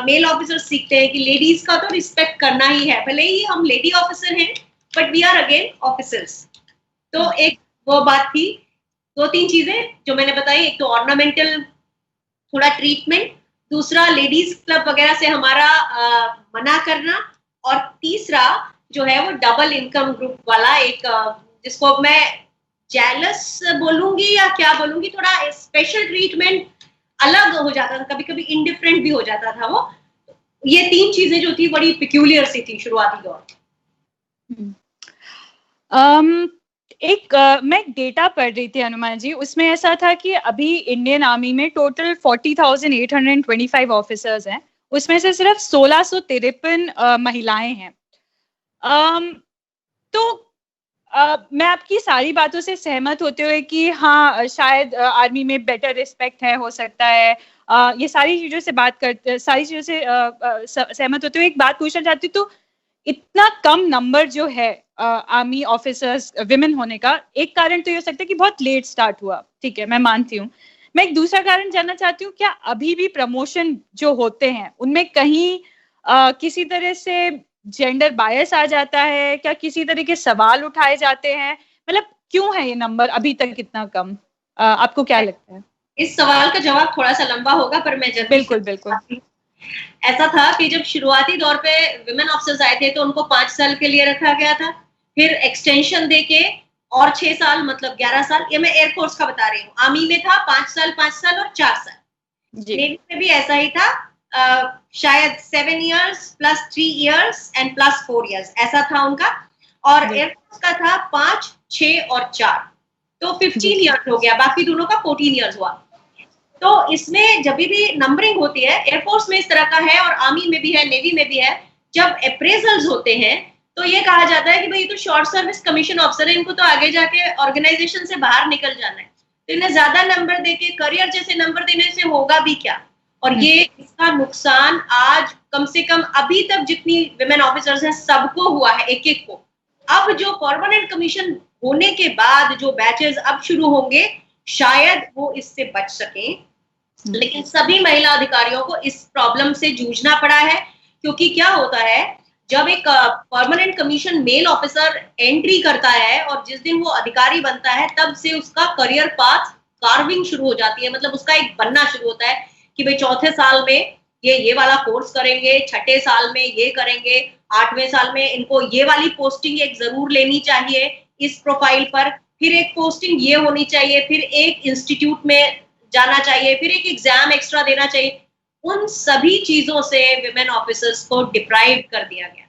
मेल ऑफिसर सीखते हैं कि लेडीज का तो रिस्पेक्ट करना ही है, भले ही हम लेडी ऑफिसर हैं but we are again officers. तो एक वो बात थी। 2-3 चीजें जो मैंने बताई, एक तो ऑर्नामेंटल थोड़ा ट्रीटमेंट, दूसरा लेडीज क्लब वगैरह से हमारा मना करना, और तीसरा जो है वो डबल इनकम ग्रुप वाला एक जिसको मैं जेलस बोलूंगी या क्या बोलूंगी, थोड़ा स्पेशल ट्रीटमेंट अलग हो जाता था, कभी कभी इंडिफरेंट भी हो जाता था वो। ये 3 चीजें जो थी बड़ी पिक्यूलियर सी थी शुरुआती दौर। मैं डेटा पढ़ रही थी अनुमान जी, उसमें ऐसा था कि अभी इंडियन आर्मी में टोटल 40,825 ऑफिसर्स हैं, उसमें से सिर्फ 1653 महिलाएं हैं। तो मैं आपकी सारी बातों से सहमत होते हुए कि हाँ शायद आर्मी में बेटर रिस्पेक्ट है, हो सकता है, ये सारी चीजों से सारी चीजों से सहमत होते हुए एक बात पूछना चाहती हूँ, तो इतना कम नंबर जो है आर्मी ऑफिसर्स विमेन होने का, एक कारण तो ये हो सकता है कि बहुत लेट स्टार्ट हुआ, ठीक है, मैं मानती हूँ। मैं एक दूसरा कारण जानना चाहती हूँ, क्या अभी भी प्रमोशन जो होते हैं उनमें कहीं किसी तरह से जेंडर बायस आ जाता है, क्या किसी तरह के सवाल उठाए जाते हैं, मतलब क्यों है ये नंबर अभी तक इतना कम? आपको क्या लगता है? इस सवाल का जवाब थोड़ा सा लंबा होगा, पर मैं जल्दी बिल्कुल। ऐसा था कि जब शुरुआती दौर पे विमेन ऑफिसर्स आए थे तो उनको 5 साल के लिए रखा गया था, फिर एक्सटेंशन देके और 6 साल, मतलब 11 साल। ये मैं एयरफोर्स का बता रही हूँ। आर्मी में था 5 साल और 4 साल। नेवी में भी ऐसा ही था, शायद 7 years plus 3 years and plus 4 years, ऐसा था उनका। और एयरफोर्स का था 5, 6 और 4, तो 15 years हो गया, बाकी दोनों का 14 years हुआ। तो इसमें जब भी नंबरिंग होती है, एयरफोर्स में इस तरह का है और आर्मी में भी है, नेवी में भी है, जब अप्रेजल्स होते हैं तो ये कहा जाता है कि भाई तो शॉर्ट सर्विस कमीशन ऑफिसर है, इनको तो आगे जाके ऑर्गेनाइजेशन से बाहर निकल जाना है, तो इन्हें ज्यादा नंबर देके करियर जैसे नंबर देने से होगा भी क्या। और ये इसका नुकसान आज कम से कम अभी तक जितनी विमेन ऑफिसर्स हैं सबको हुआ है, एक एक को। अब जो परमानेंट कमीशन होने के बाद जो बैचेस अब शुरू होंगे, शायद वो इससे बच सकें, लेकिन सभी महिला अधिकारियों को इस प्रॉब्लम से जूझना पड़ा है। क्योंकि क्या होता है, जब एक permanent commission male officer entry करता है और जिस दिन वो अधिकारी बनता है, तब से उसका करियर पाथ कार्विंग शुरू हो जाती है, मतलब उसका एक बनना शुरू होता है कि भाई चौथे साल में ये वाला कोर्स करेंगे, छठे साल में ये करेंगे, 8वें साल में इनको ये वाली पोस्टिंग एक जरूर लेनी चाहिए इस प्रोफाइल पर, फिर एक पोस्टिंग ये होनी चाहिए, फिर एक इंस्टीट्यूट में जाना चाहिए, फिर एक एग्जाम एक्स्ट्रा देना चाहिए। उन सभी चीजों से विमेन ऑफिसर्स को डिप्राइव कर दिया गया।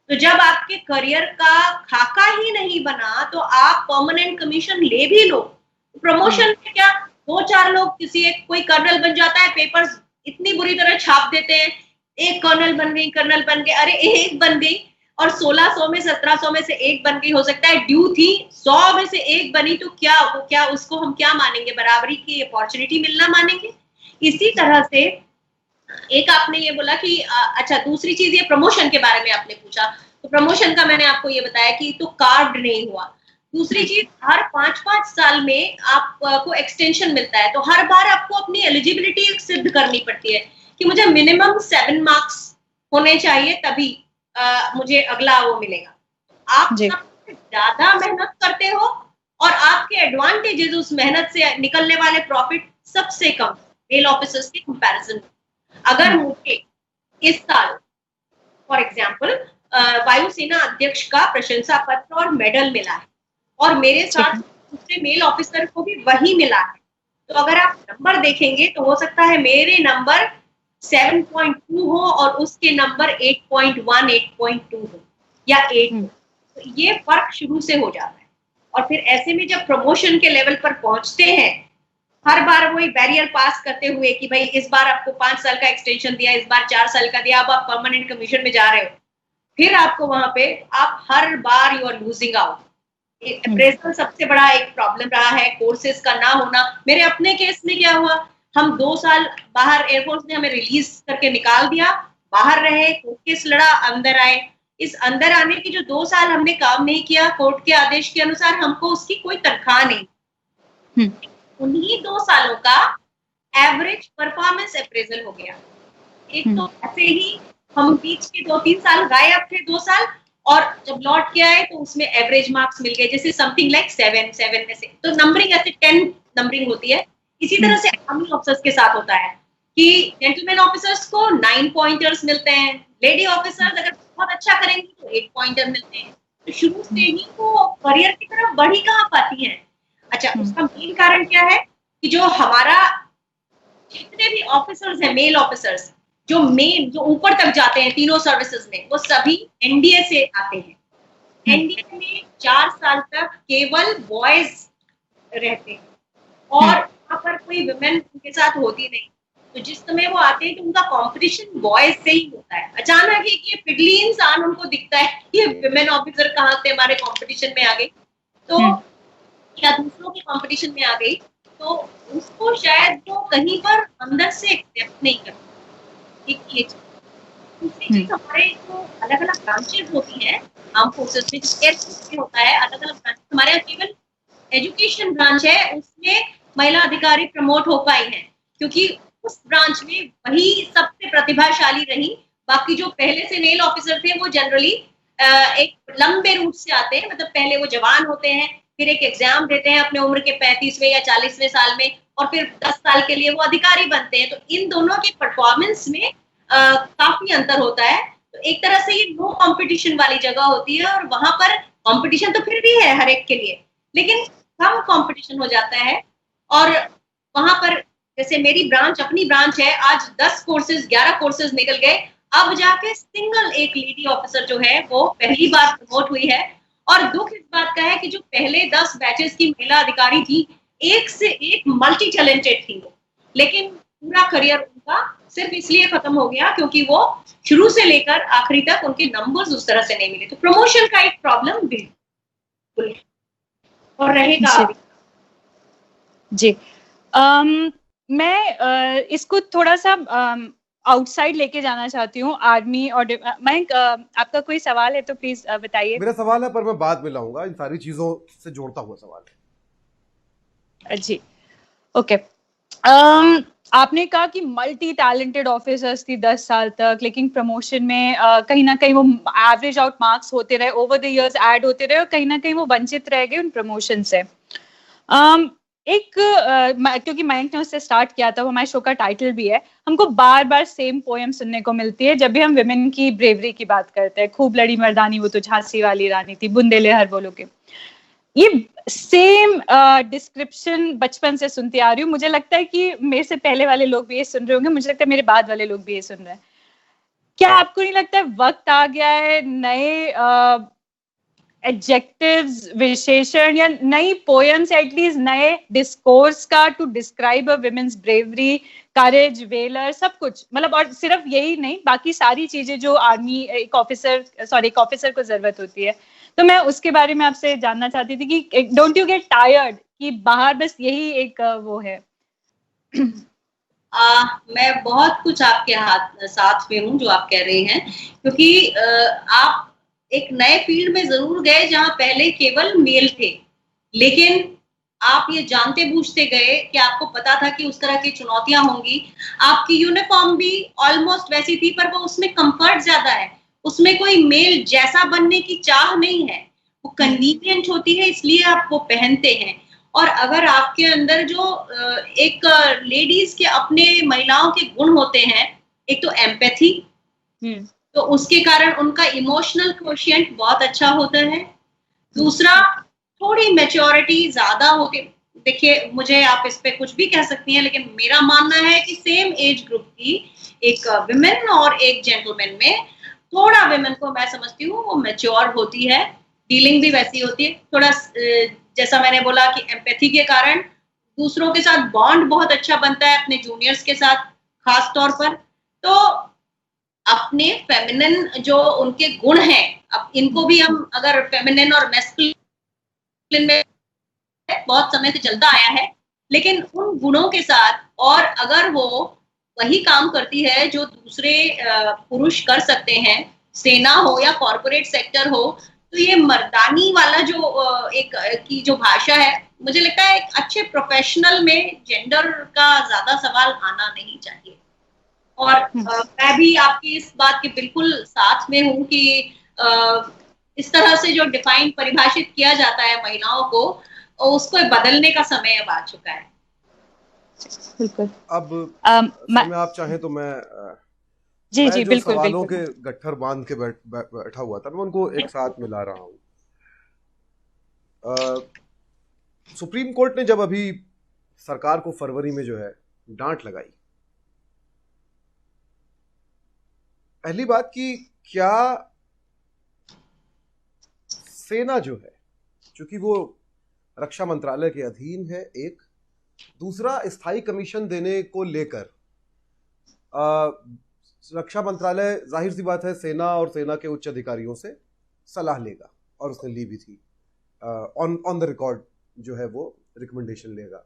तो जब आपके करियर का खाका ही नहीं बना तो आप परमानेंट कमीशन ले भी लो, प्रमोशन में क्या 2-4 लोग, किसी एक कोई कर्नल बन जाता है, पेपर्स इतनी बुरी तरह छाप देते हैं, एक कर्नल बन गई, कर्नल बन गए, अरे एक बन गई और 1600 में 1700 में से एक बन गई, हो सकता है ड्यू थी 100 में से एक बनी, तो क्या उसको हम क्या मानेंगे, बराबरी की अपॉर्चुनिटी मिलना मानेंगे। इसी तरह से एक आपने ये बोला कि अच्छा, दूसरी चीज ये प्रमोशन के बारे में आपने पूछा, तो प्रमोशन का मैंने आपको ये बताया कि तो कार्व्ड नहीं हुआ। दूसरी चीज, हर 5-5 साल में आपको एक्सटेंशन मिलता है, तो हर बार आपको अपनी एलिजिबिलिटी सिद्ध करनी पड़ती है कि मुझे मिनिमम 7 मार्क्स होने चाहिए, तभी मुझे अगला वो मिलेगा। आप सबसे ज्यादा मेहनत करते हो और आपके एडवांटेजेस उस मेहनत से निकलने वाले प्रॉफिट सबसे कम मेल ऑफिसर्स के कंपैरिजन में। अगर मुझे इस साल फॉर एग्जांपल वायुसेना अध्यक्ष का प्रशंसा पत्र और मेडल मिला है और मेरे साथ दूसरे मेल ऑफिसर को भी वही मिला है, तो अगर आप नंबर देखेंगे तो हो सकता है मेरे नंबर 7.2 हो और उसके नंबर 8.1, 8.2 हो या 8 हो, तो ये फर्क शुरू से हो जाता है। और फिर ऐसे में जब प्रमोशन के लेवल पर पहुंचते हैं, हर बार वही बैरियर पास करते हुए कि भाई इस बार आपको 5 साल का एक्सटेंशन दिया, इस बार 4 साल का दिया, अब आप परमानेंट कमीशन में जा रहे हो, फिर आपको वहां पे आप हर बार you are losing out. Appraisal सबसे बड़ा एक प्रॉब्लम रहा है, कोर्सेज का ना होना। मेरे अपने केस में क्या हुआ, हम 2 साल बाहर, एयरफोर्स ने हमें रिलीज करके निकाल दिया, बाहर रहे, कोर्ट केस लड़ा, अंदर आए। इस अंदर आने की जो 2 साल हमने काम नहीं किया कोर्ट के आदेश के अनुसार, हमको उसकी कोई तनख्वाह नहीं। उन्हीं 2 सालों का एवरेज परफॉर्मेंस अप्रेजल हो गया। एक तो ऐसे ही हम बीच के 2-3 साल गायब थे, 2 साल, और जब लौट के आए तो उसमें एवरेज मार्क्स मिल गए, जैसे समथिंग लाइक 7 में से। तो नंबरिंग ऐसे 10 नंबरिंग होती है। इसी तरह से आर्मी ऑफिसर्स के साथ होता है, कि जेंटलमैन ऑफिसर्स को 9 पॉइंटर्स मिलते हैं, लेडी ऑफिसर्स अगर बहुत अच्छा करेंगी तो 8 पॉइंटर मिलते हैं। तो शुरू से ही वो करियर की तरफ बढ़ ही कहाँ पाती है। अच्छा, उसका मेन कारण क्या है कि जो हमारा जितने भी ऑफिसर्स हैं, मेल ऑफिसर्स, जो ऊपर तक जाते हैं तीनों सर्विसेज में, वो सभी एनडीए से आते हैं। एनडीए में 4 साल तक केवल बॉयज रहते हैं और वहाँ पर कोई वुमेन उनके साथ होती नहीं। तो जिस समय वो आते हैं तो उनका कंपटीशन बॉयज से ही होता है। अचानक ही ये पिगली इंसान उनको दिखता है कि ये वुमेन ऑफिसर कहाँ से हमारे कंपटीशन में आ गई, तो या दूसरों के कंपटीशन में आ गई, तो उसको शायद वो कहीं पर अंदर से एक्सेप्ट नहीं करती। एक ये दूसरी चीज, हमारे जो अलग अलग ब्रांचेस होती है आर्म फोर्सेस में, जो होता है अलग अलग ब्रांच, हमारे यहाँ केवल एजुकेशन ब्रांच है, उसमें महिला अधिकारी प्रमोट हो पाई है क्योंकि उस ब्रांच में वही सबसे प्रतिभाशाली रही। बाकी जो पहले से मेल ऑफिसर थे वो जनरली एक लंबे रूट से आते हैं, मतलब पहले वो जवान होते हैं, फिर एक एग्जाम देते हैं अपने उम्र के 35वें या 40वें साल में, और फिर 10 साल के लिए वो अधिकारी बनते हैं। तो इन दोनों के परफॉर्मेंस में काफी अंतर होता है। तो एक तरह से ये नो कंपटीशन वाली जगह होती है, और वहां पर कंपटीशन तो फिर भी है हर एक के लिए, लेकिन कम कंपटीशन हो जाता है। और वहां पर जैसे मेरी ब्रांच, अपनी ब्रांच है, आज 10 कोर्सेज 11 कोर्सेज निकल गए, अब जाके सिंगल एक लेडी ऑफिसर जो है वो पहली बार प्रमोट हुई है। और दुख इस बात का है कि जो पहले 10 बैचेस की महिला अधिकारी थी, एक से एक मल्टी टैलेंटेड थी वो, लेकिन पूरा करियर उनका सिर्फ इसलिए खत्म हो गया क्योंकि वो शुरू से लेकर आखिरी तक उनके नंबर्स उस तरह से नहीं मिले। तो प्रमोशन का एक प्रॉब्लम बिल्कुल और रहेगा जी। मैं इसको थोड़ा सा आउटसाइड लेके जाना चाहती हूँ आर्मी और मयंक, आपका कोई सवाल है तो प्लीज बताइए। मेरा सवाल है पर मैं बाद में लाऊंगा, इन सारी चीजों से जोड़ता हुआ सवाल है। जी, ओके। आपने कहा कि मल्टी टैलेंटेड ऑफिसर्स थी 10 साल तक, लेकिन प्रमोशन में कहीं ना कहीं वो एवरेज आउट मार्क्स होते रहे, ओवर द इयर्स ऐड होते रहे, और कहीं ना कहीं वो वंचित रह गए उन प्रमोशन से। क्योंकि मयंक ने उससे स्टार्ट किया था, वो हमारे शो का टाइटल भी है, हमको बार बार सेम पोएम सुनने को मिलती है जब भी हम विमेन की ब्रेवरी की बात करते हैं। खूब लड़ी मर्दानी वो तो झांसी वाली रानी थी, बुंदेले हर बोलो के। ये सेम डिस्क्रिप्शन बचपन से सुनती आ रही हूँ। मुझे लगता है कि मेरे से पहले वाले लोग भी ये सुन रहे होंगे, मुझे लगता है मेरे बाद वाले लोग भी ये सुन रहे हैं। क्या आपको नहीं लगता है वक्त आ गया है नए एडजेक्टिव्स, विशेषण या नई पोएम्स, एटलीस्ट नए डिस्कोर्स का to describe a women's bravery, courage, valour, सब कुछ, मतलब, और सिर्फ यही नहीं, बाकी सारी चीजें जो आर्मी एक ऑफिसर को जरूरत होती है। तो मैं उसके बारे में आपसे जानना चाहती थी कि डोंट यू गेट टायर्ड कि बाहर बस यही एक वो है? मैं बहुत कुछ आपके साथ में हूँ जो आप कह रहे हैं, क्योंकि आप एक नए फील्ड में जरूर गए जहां पहले केवल मेल थे, लेकिन आप ये जानते बूझते गए कि आपको पता था कि उस तरह की चुनौतियां होंगी। आपकी यूनिफॉर्म भी ऑलमोस्ट वैसी थी, पर वो उसमें कंफर्ट ज्यादा है, उसमें कोई मेल जैसा बनने की चाह नहीं है, वो कन्वीनियंट होती है इसलिए आप वो पहनते हैं। और अगर आपके अंदर जो एक लेडीज के अपने महिलाओं के गुण होते हैं, एक तो एम्पैथी, तो उसके कारण उनका इमोशनल कोशिएंट बहुत अच्छा होता है। दूसरा, थोड़ी मैच्योरिटी ज्यादा होती। देखिए, मुझे आप इस पे कुछ भी कह सकती हैं, लेकिन मेरा मानना है कि सेम एज ग्रुप की एक विमेन और एक जेंटलमैन में थोड़ा विमेन को मैं समझती हूँ वो मैच्योर होती है, डीलिंग भी वैसी होती है। थोड़ा जैसा मैंने बोला कि एम्पैथी के कारण दूसरों के साथ बॉन्ड बहुत अच्छा बनता है, अपने जूनियर्स के साथ खास तौर पर। तो अपने फेमिनिन जो उनके गुण हैं, अब इनको भी हम अगर फेमिनिन और मैस्कुलिन में बहुत समय से चलता आया है, लेकिन उन गुणों के साथ, और अगर वो वही काम करती है जो दूसरे पुरुष कर सकते हैं, सेना हो या कॉर्पोरेट सेक्टर हो, तो ये मर्दानी वाला जो एक की जो भाषा है, मुझे लगता है एक अच्छे प्रोफेशनल में जेंडर का ज्यादा सवाल आना नहीं चाहिए। और मैं भी आपकी इस बात के बिल्कुल साथ में हूँ कि इस तरह से जो डिफाइन परिभाषित किया जाता है महिलाओं को, उसको बदलने का समय अब आ चुका है। बिल्कुल। अब मा- समय आप चाहें तो मैं जी जी जो बिल्कुल सवालों बिल्कुल। के गट्ठर बांध के बैठा हुआ था, मैं उनको एक साथ मिला रहा हूँ। सुप्रीम कोर्ट ने जब अभी सरकार को फरवरी में जो है डांट लगाई, पहली बात कि क्या सेना जो है, चूंकि वो रक्षा मंत्रालय के अधीन है, एक दूसरा स्थायी कमीशन देने को लेकर रक्षा मंत्रालय जाहिर सी बात है सेना और सेना के उच्च अधिकारियों से सलाह लेगा, और उसने ली भी थी, ऑन द रिकॉर्ड जो है वो रिकमेंडेशन लेगा,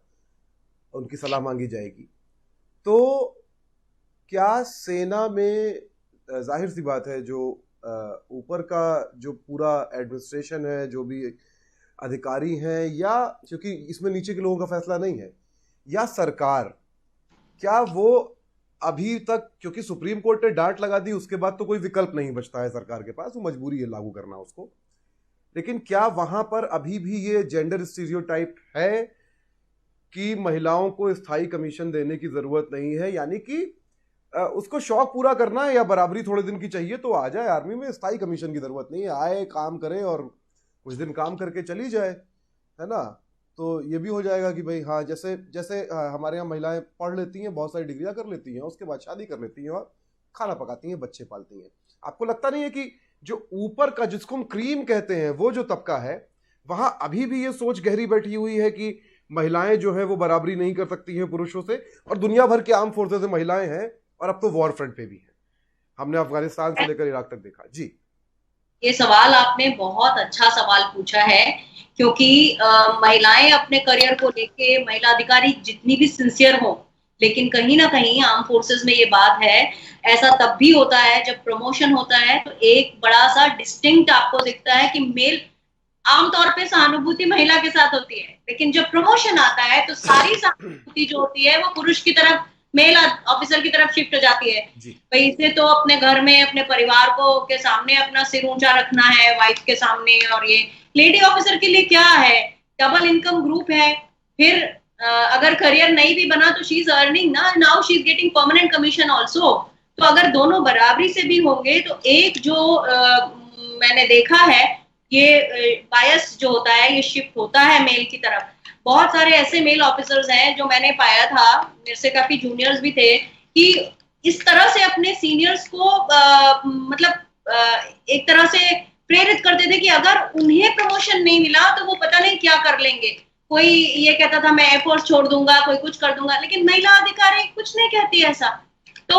उनकी सलाह मांगी जाएगी। तो क्या सेना में जाहिर सी बात है जो ऊपर का जो पूरा एडमिनिस्ट्रेशन है, जो भी अधिकारी हैं, या क्योंकि इसमें नीचे के लोगों का फैसला नहीं है, या सरकार, क्या वो अभी तक, क्योंकि सुप्रीम कोर्ट ने डांट लगा दी, उसके बाद तो कोई विकल्प नहीं बचता है सरकार के पास, वो मजबूरी है लागू करना उसको, लेकिन क्या वहां पर अभी भी ये जेंडर स्टीरियोटाइप है कि महिलाओं को स्थायी कमीशन देने की जरूरत नहीं है, यानी कि उसको शौक पूरा करना है या बराबरी थोड़े दिन की चाहिए तो आ जाए आर्मी में, स्थायी कमीशन की जरूरत नहीं है, आए काम करे और कुछ दिन काम करके चली जाए, है ना। तो ये भी हो जाएगा कि भाई हाँ, जैसे जैसे हमारे यहाँ महिलाएं पढ़ लेती हैं, बहुत सारी डिग्रियां कर लेती हैं, उसके बाद शादी कर लेती हैं और खाना पकाती हैं, बच्चे पालती हैं। आपको लगता नहीं है कि जो ऊपर का, जिसको हम क्रीम कहते हैं, वो जो तबका है, वहां अभी भी ये सोच गहरी बैठी हुई है कि महिलाएं जो है वो बराबरी नहीं कर सकती हैं पुरुषों से, और दुनिया भर के आर्म फोर्सेस में महिलाएं हैं, और अब तो वॉर फ्रंट पे भी है, हमने अफगानिस्तान से लेकर इराक तक देखा। जी, ये सवाल आपने बहुत अच्छा सवाल पूछा है, क्योंकि महिलाएं अपने करियर को लेके, महिला अधिकारी जितनी भी सिंसियर हो, लेकिन कहीं ना कहीं आर्म फोर्सेस में ये बात है, ऐसा तब भी होता है जब प्रमोशन होता है तो एक बड़ा सा डिस्टिंक्ट आपको दिखता है कि मेल, आमतौर पे सहानुभूति महिला के साथ होती है, लेकिन जब प्रमोशन आता है तो सारी सहानुभूति जो होती है वो पुरुष की तरफ, मेल ऑफिसर की तरफ शिफ्ट हो जाती है। भाई इसे तो अपने घर में अपने परिवार को के सामने अपना सिर ऊंचा रखना है, वाइफ के सामने, और ये लेडी ऑफिसर के लिए क्या है, डबल इनकम ग्रुप है, फिर अगर करियर नहीं भी बना तो शी इज अर्निंग ना, now she is getting permanent commission also. तो अगर दोनों बराबरी से भी होंगे तो एक जो मैंने देखा है, ये बायस जो होता है ये शिफ्ट होता है मेल की तरफ। बहुत सारे ऐसे मेल ऑफिसर्स हैं जो मैंने पाया था, मेरे से काफी जूनियर्स भी थे, कि इस तरह से अपने सीनियर्स को एक तरह से प्रेरित करते थे कि अगर उन्हें प्रमोशन नहीं मिला तो वो पता नहीं क्या कर लेंगे। कोई ये कहता था मैं एयरफोर्स छोड़ दूंगा, कोई कुछ कर दूंगा, लेकिन महिला अधिकारी कुछ नहीं कहती ऐसा। तो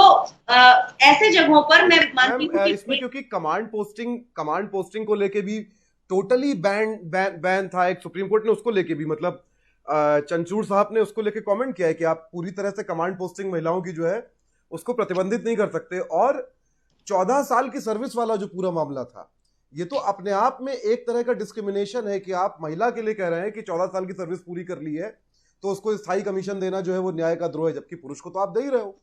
ऐसे जगहों पर मैं मानती हूँ इसमें क्योंकि कमांड पोस्टिंग को लेके भी टोटली बैन था, एक सुप्रीम कोर्ट ने उसको लेके भी, मतलब चंद्रचूड़ साहब ने उसको लेके कमेंट किया है कि आप पूरी तरह से कमांड पोस्टिंग महिलाओं की जो है उसको प्रतिबंधित नहीं कर सकते। और 14 साल की सर्विस वाला जो पूरा मामला था, ये तो अपने आप में एक तरह का डिस्क्रिमिनेशन है कि आप महिला के लिए कह रहे हैं कि 14 साल की सर्विस पूरी कर ली है तो उसको स्थायी कमीशन देना जो है वो न्याय का द्रोह है, जबकि पुरुष को तो आप दे ही रहे हो।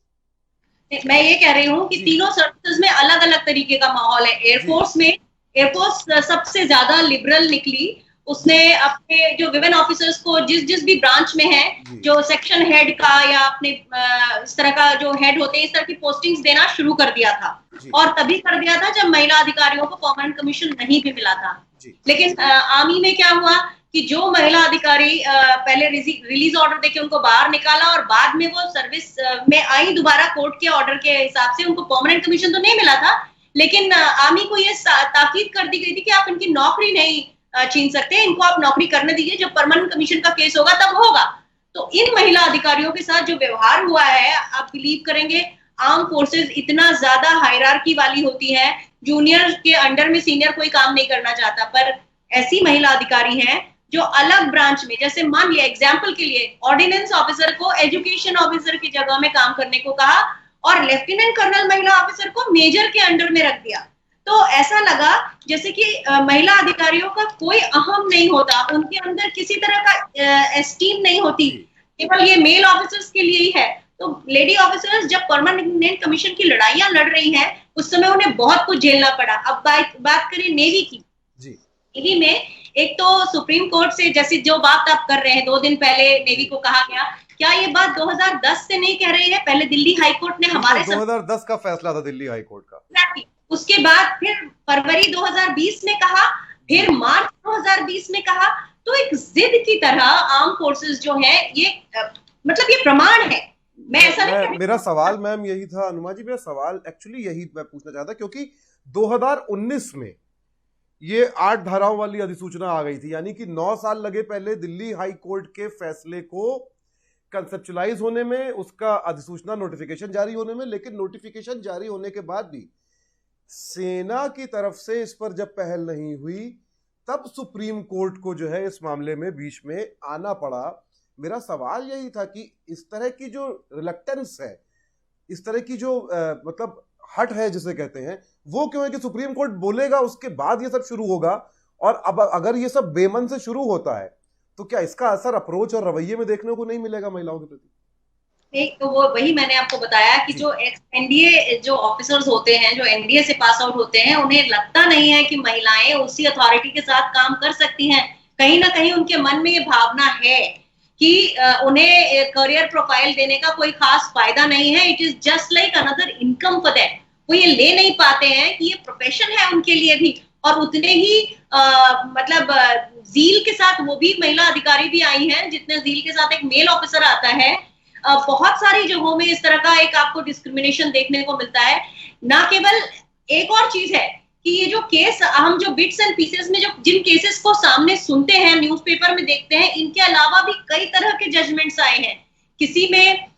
मैं ये कह रही हूँ कि तीनों सर्विसेज में अलग अलग तरीके का माहौल है। एयरफोर्स सबसे ज्यादा लिबरल निकली, उसने अपने जो विमेन ऑफिसर्स को जिस भी ब्रांच में है, जो सेक्शन हेड का या अपने इस तरह का जो हेड होते हैं, इस तरह की पोस्टिंग्स देना शुरू कर दिया था, और तभी कर दिया था जब महिला अधिकारियों को परमानेंट कमीशन नहीं भी मिला था। लेकिन आर्मी में क्या हुआ कि जो महिला अधिकारी पहले रिलीज ऑर्डर देके उनको बाहर निकाला, और बाद में वो सर्विस में आई दोबारा कोर्ट के ऑर्डर के हिसाब से, उनको परमानेंट कमीशन तो नहीं मिला था, लेकिन आर्मी को ये ताकीद कर दी गई थी कि आप इनकी नौकरी नहीं छीन सकते, इनको आप नौकरी करने दीजिए, जब परमानेंट कमीशन का केस होगा तब होगा। तो इन महिला अधिकारियों के साथ जो व्यवहार हुआ है, आप बिलीव करेंगे, आर्म फोर्सेस इतना ज्यादा हायरार्की वाली होती है, जूनियर के अंडर में सीनियर कोई काम नहीं करना चाहता, पर ऐसी महिला अधिकारी हैं जो अलग ब्रांच में, जैसे मान लिया एग्जाम्पल के लिए ऑर्डिनेंस ऑफिसर को एजुकेशन ऑफिसर की जगह में काम करने को कहा, और लेफ्टिनेंट कर्नल महिला ऑफिसर को मेजर के अंडर में रख दिया। तो ऐसा लगा जैसे कि महिला अधिकारियों का कोई अहम नहीं होता, उनके अंदर किसी तरह का एस्टीम नहीं होती, केवल ये मेल ऑफिसर्स के लिए ही है। तो लेडी ऑफिसर्स जब परमानेंट कमीशन की लड़ाइयां लड़ रही हैं, उस समय उन्हें बहुत कुछ झेलना पड़ा। अब बात करें नेवी की। नेवी में एक तो सुप्रीम कोर्ट से, जैसे जो बात आप कर रहे हैं, 2 दिन पहले नेवी को कहा गया क्या ये बात 2010 से नहीं कह रही है? पहले दिल्ली हाई कोर्ट ने हमारे 2010 का फैसला था दिल्ली हाई कोर्ट का। उसके बाद फिर फरवरी 2020 में कहा, फिर मार्च 2020 में कहा। तो एक जिद की तरह आर्म फोर्सेस जो है ये मतलब ये प्रमाण है। मैं ऐसा नहीं, मेरा सवाल मैम यही था अनुमा जी, मेरा सवाल एक्चुअली यही मैं पूछना चाहता, क्योंकि 2019 में ये 8 धाराओं वाली अधिसूचना आ गई थी, यानी कि 9 साल लगे पहले दिल्ली हाई कोर्ट के फैसले को कंसेप्चुलाइज होने में, उसका अधिसूचना नोटिफिकेशन जारी होने में। लेकिन नोटिफिकेशन जारी होने के बाद भी सेना की तरफ से इस पर जब पहल नहीं हुई, तब सुप्रीम कोर्ट को जो है इस मामले में बीच में आना पड़ा। मेरा सवाल यही था कि इस तरह की जो रिलक्टेंस है, इस तरह की जो मतलब हट है जिसे कहते हैं, वो क्यों है कि सुप्रीम कोर्ट बोलेगा उसके बाद ये सब शुरू होगा। और अब अगर ये सब बेमन से शुरू होता है तो क्या इसका असर अप्रोच और रवैये में देखने को नहीं मिलेगा महिलाओं के प्रति? एक तो वो वही मैंने आपको बताया कि जो एक्स एनडीए जो ऑफिसर्स होते हैं, जो एनडीए से पास आउट होते हैं, उन्हें लगता नहीं है कि महिलाएं उसी अथॉरिटी के साथ काम कर सकती हैं। कहीं ना कहीं उनके मन में ये भावना है कि उन्हें करियर प्रोफाइल देने का कोई खास फायदा नहीं है। It is just like another income for that. वो ये ले नहीं पाते हैं कि ये प्रोफेशन है उनके लिए भी। और उतने ही मतलब जील के साथ वो भी महिला अधिकारी भी आई हैं जितने जील के साथ एक मेल ऑफिसर आता है। बहुत सारी जगहों में इस तरह का एक आपको डिस्क्रिमिनेशन देखने को मिलता है। ना केवल एक और चीज है कि ये जो केस हम जो बिट्स एंड पीसेस में जो जिन केसेस को सामने सुनते हैं, न्यूज़पेपर में देखते हैं, इनके अलावा भी कई तरह के जजमेंट्स आए हैं। किसी में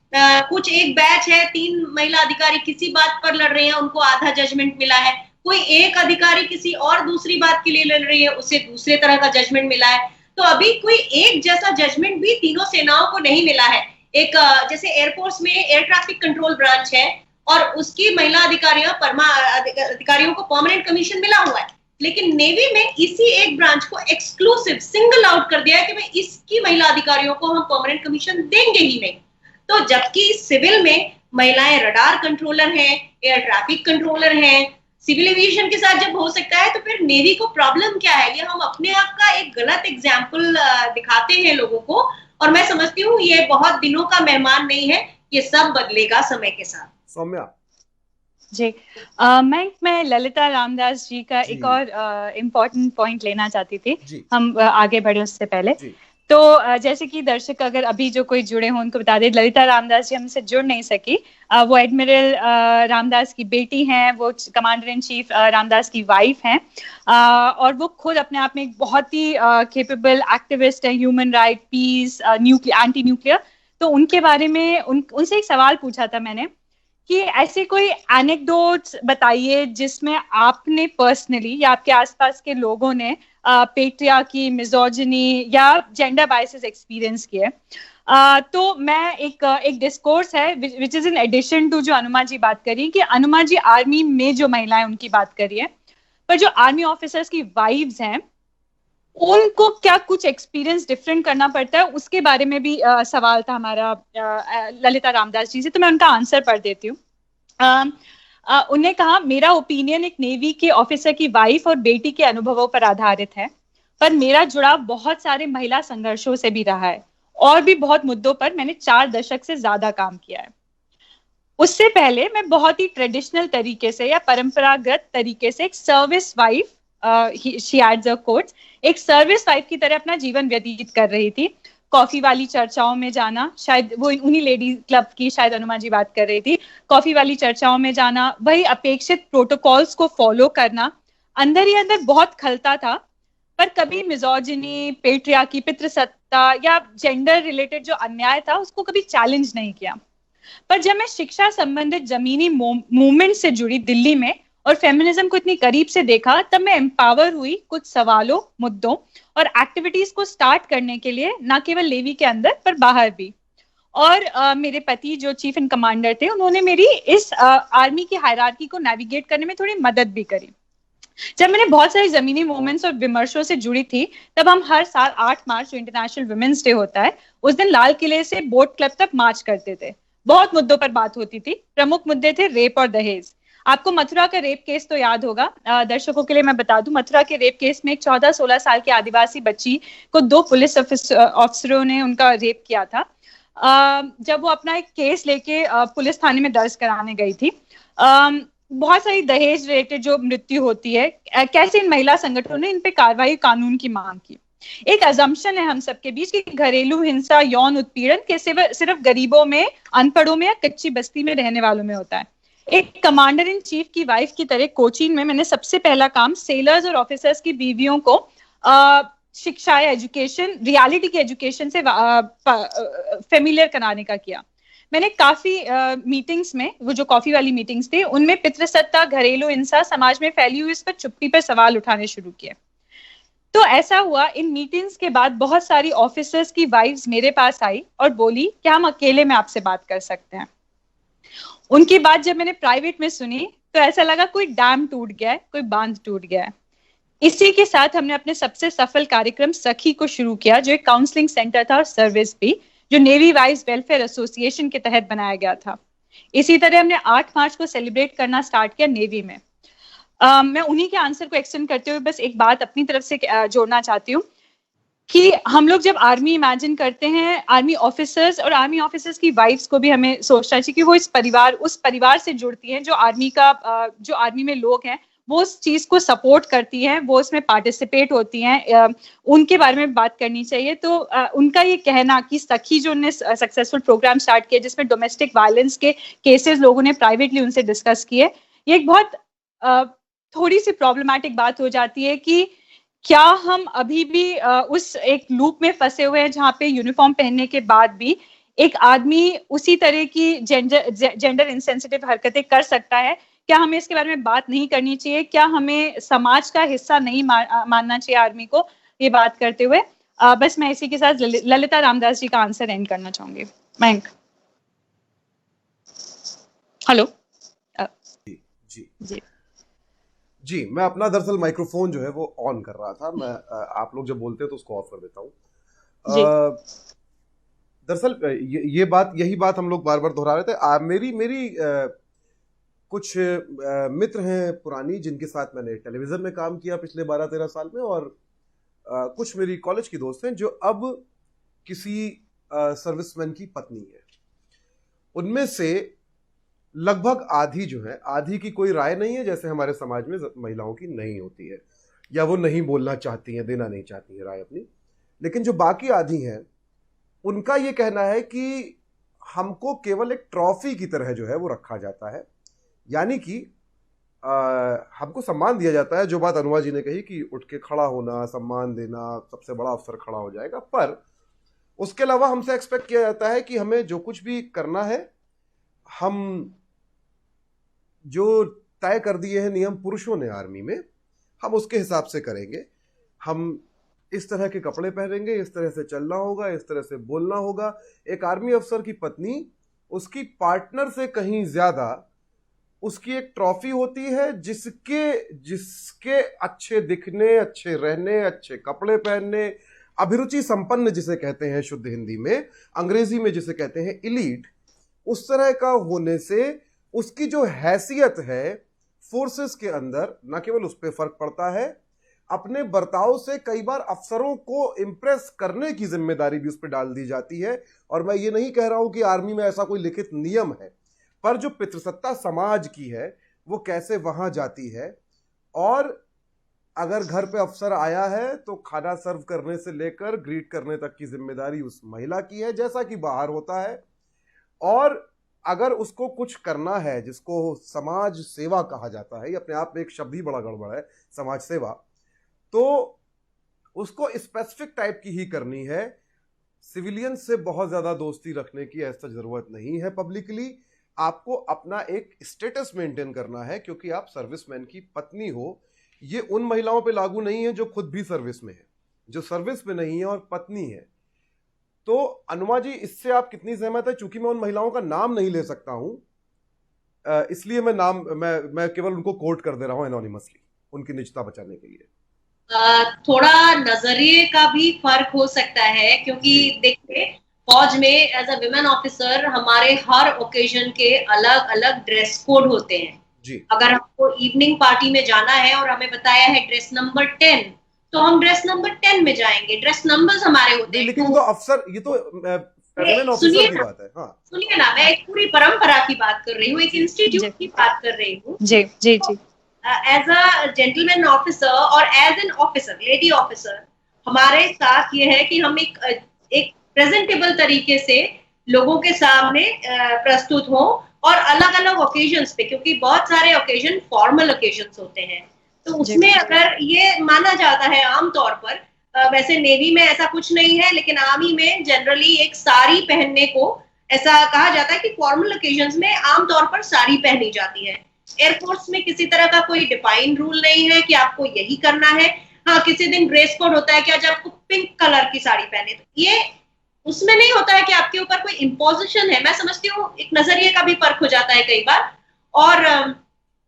कुछ एक बैच है, 3 महिला अधिकारी किसी बात पर लड़ रहे हैं, उनको आधा जजमेंट मिला है। कोई एक अधिकारी किसी और दूसरी बात के लिए लड़ रही है, उसे दूसरे तरह का जजमेंट मिला है। तो अभी कोई एक जैसा जजमेंट भी तीनों सेनाओं को नहीं मिला है। एक जैसे एयरफोर्स में एयर ट्रैफिक कंट्रोल ब्रांच है और उसकी महिला अधिकारियों को परमानेंट कमीशन मिला हुआ है, लेकिन नेवी में इसी एक ब्रांच को एक्सक्लूसिव सिंगल आउट कर दिया है कि भाई इसकी महिला अधिकारियों को हम परमानेंट कमीशन देंगे ही नहीं। तो जबकि सिविल में महिलाएं रडार कंट्रोलर हैं, एयर ट्रैफिक कंट्रोलर हैं, सिविल एविएशन के साथ जब हो सकता है तो फिर नेवी को प्रॉब्लम क्या है? ये हम अपने आप का एक गलत एग्जाम्पल दिखाते हैं लोगों को। और मैं समझती हूँ ये बहुत दिनों का मेहमान नहीं है, ये सब बदलेगा समय के साथ। सौम्या जी, मैं ललिता रामदास जी का एक और इम्पोर्टेंट पॉइंट लेना चाहती थी। हम आगे बढ़े उससे पहले तो जैसे कि दर्शक अगर अभी जो कोई जुड़े हों उनको बता दें, ललिता रामदास जी हमसे जुड़ नहीं सकी। वो एडमिरल रामदास की बेटी हैं, वो कमांडर इन चीफ रामदास की वाइफ हैं, और वो खुद अपने आप में एक बहुत ही केपेबल एक्टिविस्ट है, human right, peace, anti nuclear. तो उनके बारे में उनसे एक सवाल पूछा था मैंने कि ऐसे कोई एनेक्डोट्स बताइए जिसमें आपने पर्सनली या आपके आसपास के लोगों ने पेट्रियार्की, मिजोजिनी या जेंडर बायसेस एक्सपीरियंस किए। तो मैं एक डिस्कोर्स है which is in addition to जो अनुमा जी बात करी, कि अनुमा जी आर्मी में जो महिलाएं उनकी बात करी है, पर जो आर्मी ऑफिसर्स की वाइव्स हैं उनको क्या कुछ एक्सपीरियंस डिफरेंट करना पड़ता है, उसके बारे में भी सवाल था हमारा ललिता रामदास जी से। तो मैं उनका आंसर पढ़ देती हूँ। उन्हें कहा, मेरा ओपिनियन एक नेवी के ऑफिसर की वाइफ और बेटी के अनुभवों पर आधारित है, पर मेरा जुड़ाव बहुत सारे महिला संघर्षों से भी रहा है और भी बहुत मुद्दों पर मैंने 4 दशक से ज्यादा काम किया है। उससे पहले मैं बहुत ही ट्रेडिशनल तरीके से या परंपरागत तरीके से एक service wife, she adds her quotes, एक सर्विस वाइफ की तरह अपना जीवन व्यतीत कर रही थी। कॉफी वाली चर्चाओं में जाना, शायद वो उन्हीं लेडी क्लब की शायद अनुमा जी बात कर रही थी, कॉफी वाली चर्चाओं में जाना, वही अपेक्षित प्रोटोकॉल्स को फॉलो करना अंदर ही अंदर बहुत खलता था, पर कभी मिजोजिनी, पेट्रियार्की, पितृसत्ता या जेंडर रिलेटेड जो अन्याय था उसको कभी चैलेंज नहीं किया। पर जब मैं शिक्षा संबंधित जमीनी मूवमेंट से जुड़ी दिल्ली में और फेमिनिज्म को इतनी करीब से देखा, तब मैं एम्पावर हुई कुछ सवालों, मुद्दों और एक्टिविटीज को स्टार्ट करने के लिए, ना केवल नेवी के अंदर पर बाहर भी। और मेरे पति जो चीफ इन कमांडर थे, उन्होंने मेरी इस आर्मी की हायरार्की को नेविगेट करने में थोड़ी मदद भी करी। जब मैंने बहुत सारी जमीनी मूवमेंट्स और विमर्शों से जुड़ी थी, तब हम हर साल 8 मार्च जो इंटरनेशनल वुमेन्स डे होता है, उस दिन लाल किले से बोट क्लब तक मार्च करते थे। बहुत मुद्दों पर बात होती थी। प्रमुख मुद्दे थे रेप और दहेज। आपको मथुरा का रेप केस तो याद होगा। दर्शकों के लिए मैं बता दूं, मथुरा के रेप केस में एक 14-16 साल की आदिवासी बच्ची को 2 पुलिस ऑफिसरों ने उनका रेप किया था। जब वो अपना एक केस लेके पुलिस थाने में दर्ज कराने गई थी। बहुत सारी दहेज रिलेटेड जो मृत्यु होती है, कैसे इन महिला संगठनों ने इन पे कार्रवाई कानून की मांग की। एक अजम्पशन है हम सबके बीच कि घरेलू हिंसा, यौन उत्पीड़न के सिर्फ गरीबों में, अनपढ़ों में या कच्ची बस्ती में रहने वालों में होता है। एक कमांडर इन चीफ की वाइफ की तरह कोचीन में मैंने सबसे पहला काम सेलर्स और ऑफिसर्स की बीवियों को शिक्षा या एजुकेशन, रियलिटी की एजुकेशन से फेमिलियर कराने का किया। मैंने काफी मीटिंग्स में, वो जो कॉफी वाली मीटिंग्स थी, उनमें पितृसत्ता, घरेलू हिंसा, समाज में फैली हुई इस पर चुप्पी पर सवाल उठाने शुरू किए। तो ऐसा हुआ, इन मीटिंग्स के बाद बहुत सारी ऑफिसर्स की वाइफ्स मेरे पास आई और बोली कि हम अकेले में आपसे बात कर सकते हैं। उनकी बात जब मैंने प्राइवेट में सुनी तो ऐसा लगा कोई डैम टूट गया है, कोई बांध टूट गया है। इसी के साथ हमने अपने सबसे सफल कार्यक्रम सखी को शुरू किया, जो एक काउंसलिंग सेंटर था और सर्विस भी, जो नेवी वाइव्स वेलफेयर एसोसिएशन के तहत बनाया गया था। इसी तरह हमने 8 मार्च को सेलिब्रेट करना स्टार्ट किया नेवी में। मैं उन्हीं के आंसर को एक्सटेंड करते हुए बस एक बात अपनी तरफ से जोड़ना चाहती हूँ कि हम लोग जब आर्मी इमेजिन करते हैं, आर्मी ऑफिसर्स और आर्मी ऑफिसर्स की वाइफ्स को भी हमें सोचना चाहिए कि वो उस परिवार से जुड़ती हैं जो आर्मी में लोग हैं, वो उस चीज को सपोर्ट करती हैं, वो उसमें पार्टिसिपेट होती हैं, उनके बारे में बात करनी चाहिए। तो उनका ये कहना कि सखी जो उन्होंने सक्सेसफुल प्रोग्राम स्टार्ट किया जिसमें डोमेस्टिक वायलेंस के केसेस लोगों ने प्राइवेटली उनसे डिस्कस किए, ये एक बहुत थोड़ी सी प्रॉब्लमैटिक बात हो जाती है कि क्या हम अभी भी उस एक लूप में फंसे हुए हैं जहाँ पे यूनिफॉर्म पहनने के बाद भी एक आदमी उसी तरह की जेंडर इंसेंसिटिव हरकतें कर सकता है? क्या हमें इसके बारे में बात नहीं करनी चाहिए? क्या हमें समाज का हिस्सा नहीं मानना चाहिए आर्मी को? ये बात करते हुए बस मैं इसी के साथ ललिता रामदास जी का आंसर एंड करना चाहूंगी। मयंक, हेलो। जी जी, मैं अपना दरअसल माइक्रोफोन जो है वो ऑन कर रहा था। मैं आप लोग जब बोलते हैं तो उसको ऑफ कर देता हूँ। दरअसल यही बात हम लोग बार बार दोहरा रहे थे। मेरी कुछ मित्र हैं पुरानी जिनके साथ मैंने टेलीविजन में काम किया पिछले 12-13 साल में, और कुछ मेरी कॉलेज की दोस्त हैं जो अब किसी सर्विसमैन की पत्नी है। उनमें से लगभग आधी जो है, आधी की कोई राय नहीं है जैसे हमारे समाज में महिलाओं की नहीं होती है, या वो नहीं बोलना चाहती हैं, देना नहीं चाहती है राय अपनी। लेकिन जो बाकी आधी हैं उनका ये कहना है कि हमको केवल एक ट्रॉफी की तरह जो है वो रखा जाता है, यानी कि हमको सम्मान दिया जाता है। जो बात अनुमा जी ने कही कि उठ के खड़ा होना, सम्मान देना, सबसे बड़ा अफसर खड़ा हो जाएगा, पर उसके अलावा हमसे एक्सपेक्ट किया जाता है कि हमें जो कुछ भी करना है, हम जो तय कर दिए हैं नियम पुरुषों ने आर्मी में, हम उसके हिसाब से करेंगे। हम इस तरह के कपड़े पहनेंगे, इस तरह से चलना होगा, इस तरह से बोलना होगा। एक आर्मी अफसर की पत्नी उसकी पार्टनर से कहीं ज्यादा उसकी एक ट्रॉफी होती है, जिसके अच्छे दिखने, अच्छे रहने, अच्छे कपड़े पहनने, अभिरुचि संपन्न जिसे कहते हैं शुद्ध हिंदी में, अंग्रेजी में जिसे कहते हैं इलीट, उस तरह का होने से उसकी जो हैसियत है फोर्सेस के अंदर, न केवल उस पर फर्क पड़ता है, अपने बर्ताव से कई बार अफसरों को इंप्रेस करने की जिम्मेदारी भी उस पर डाल दी जाती है। और मैं ये नहीं कह रहा हूं कि आर्मी में ऐसा कोई लिखित नियम है, पर जो पितृसत्ता समाज की है वो कैसे वहां जाती है। और अगर घर पे अफसर आया है तो खाना सर्व करने से लेकर ग्रीट करने तक की जिम्मेदारी उस महिला की है, जैसा कि बाहर होता है। और अगर उसको कुछ करना है जिसको समाज सेवा कहा जाता है, ये अपने आप में एक शब्द ही बड़ा गड़बड़ है, समाज सेवा, तो उसको स्पेसिफिक टाइप की ही करनी है। सिविलियन से बहुत ज्यादा दोस्ती रखने की ऐसा जरूरत नहीं है। पब्लिकली आपको अपना एक स्टेटस मेंटेन करना है, क्योंकि आप सर्विसमैन की पत्नी हो। ये उन महिलाओं पे लागू नहीं है जो खुद भी सर्विस में है, जो सर्विस में नहीं है और पत्नी है। तो अनुमा जी, इससे आप कितनी सहमत है? चूंकि मैं उन महिलाओं का नाम नहीं ले सकता हूं, इसलिए मैं केवल उनको कोट कर दे रहा हूं एनोनिमसली, उनकी निजता बचाने के लिए। थोड़ा नजरिए का भी फर्क हो सकता है, क्योंकि देखिए फौज में एज अ विमेन ऑफिसर हमारे हर ओकेजन के अलग अलग ड्रेस कोड होते हैं जी। अगर हमको इवनिंग पार्टी में जाना है और हमें बताया है ड्रेस नंबर 10, तो हम ड्रेस नंबर 10 में जाएंगे। ड्रेस नंबर्स हमारे होते हैं। लेकिन वो अफसर, ये तो विमेन ऑफिसर सुनिए की ना, बात है। हाँ सुनिए ना, मैं एक पूरी परंपरा की बात कर रही हूँ, एक जी इंस्टीट्यूट की बात कर रही हूँ। जी जी जी एज अ जेंटलमैन ऑफिसर और as an officer, lady officer, हमारे साथ ये है कि हम एक प्रेजेंटेबल तरीके से लोगों के सामने प्रस्तुत हो, और अलग अलग ओकेजन्स पे, क्योंकि बहुत सारे ओकेजन फॉर्मल ओकेजन्स होते हैं, तो उसमें अगर ये माना जाता है आमतौर पर, वैसे नेवी में ऐसा कुछ नहीं है, लेकिन आर्मी में जनरली एक साड़ी पहनने को ऐसा कहा जाता है कि फॉर्मल ओकेजन्स में आमतौर पर साड़ी पहनी जाती है। एयरफोर्स में किसी तरह का कोई डिफाइंड रूल नहीं है कि आपको यही करना है। हाँ, किसी दिन ड्रेस कोड होता है कि आज आपको पिंक कलर की साड़ी पहने, तो ये उसमें नहीं होता है कि आपके ऊपर कोई इम्पोजिशन है। मैं समझती हूँ एक नजरिए का भी फर्क हो जाता है कई बार, और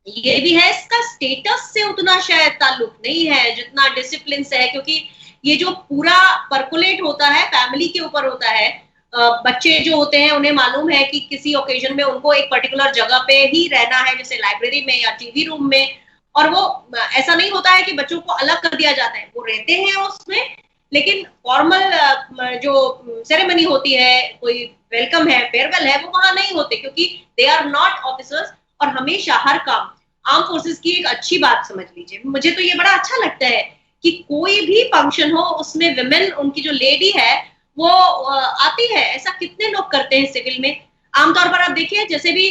ये भी है, इसका स्टेटस से उतना शायद ताल्लुक नहीं है जितना डिसिप्लिन से है, क्योंकि ये जो पूरा परकुलेट होता है फैमिली के ऊपर होता है। बच्चे जो होते हैं उन्हें मालूम है कि किसी ओकेजन में उनको एक पर्टिकुलर जगह पे ही रहना है, जैसे लाइब्रेरी में या टीवी रूम में, और वो ऐसा नहीं होता है कि बच्चों को अलग कर दिया जाता है, वो रहते हैं उसमें, लेकिन फॉर्मल जो सेरेमनी होती है, कोई वेलकम है, फेयरवेल है, वो वहां नहीं होते, क्योंकि दे आर नॉट ऑफिसर्स। और हमेशा हर काम आर्म फोर्सेस की एक अच्छी बात समझ लीजिए, मुझे तो ये बड़ा अच्छा लगता है कि कोई भी फंक्शन हो उसमें विमेन, उनकी जो लेडी है वो आती है। ऐसा कितने लोग करते हैं सिविल में, आमतौर पर आप देखिए, जैसे भी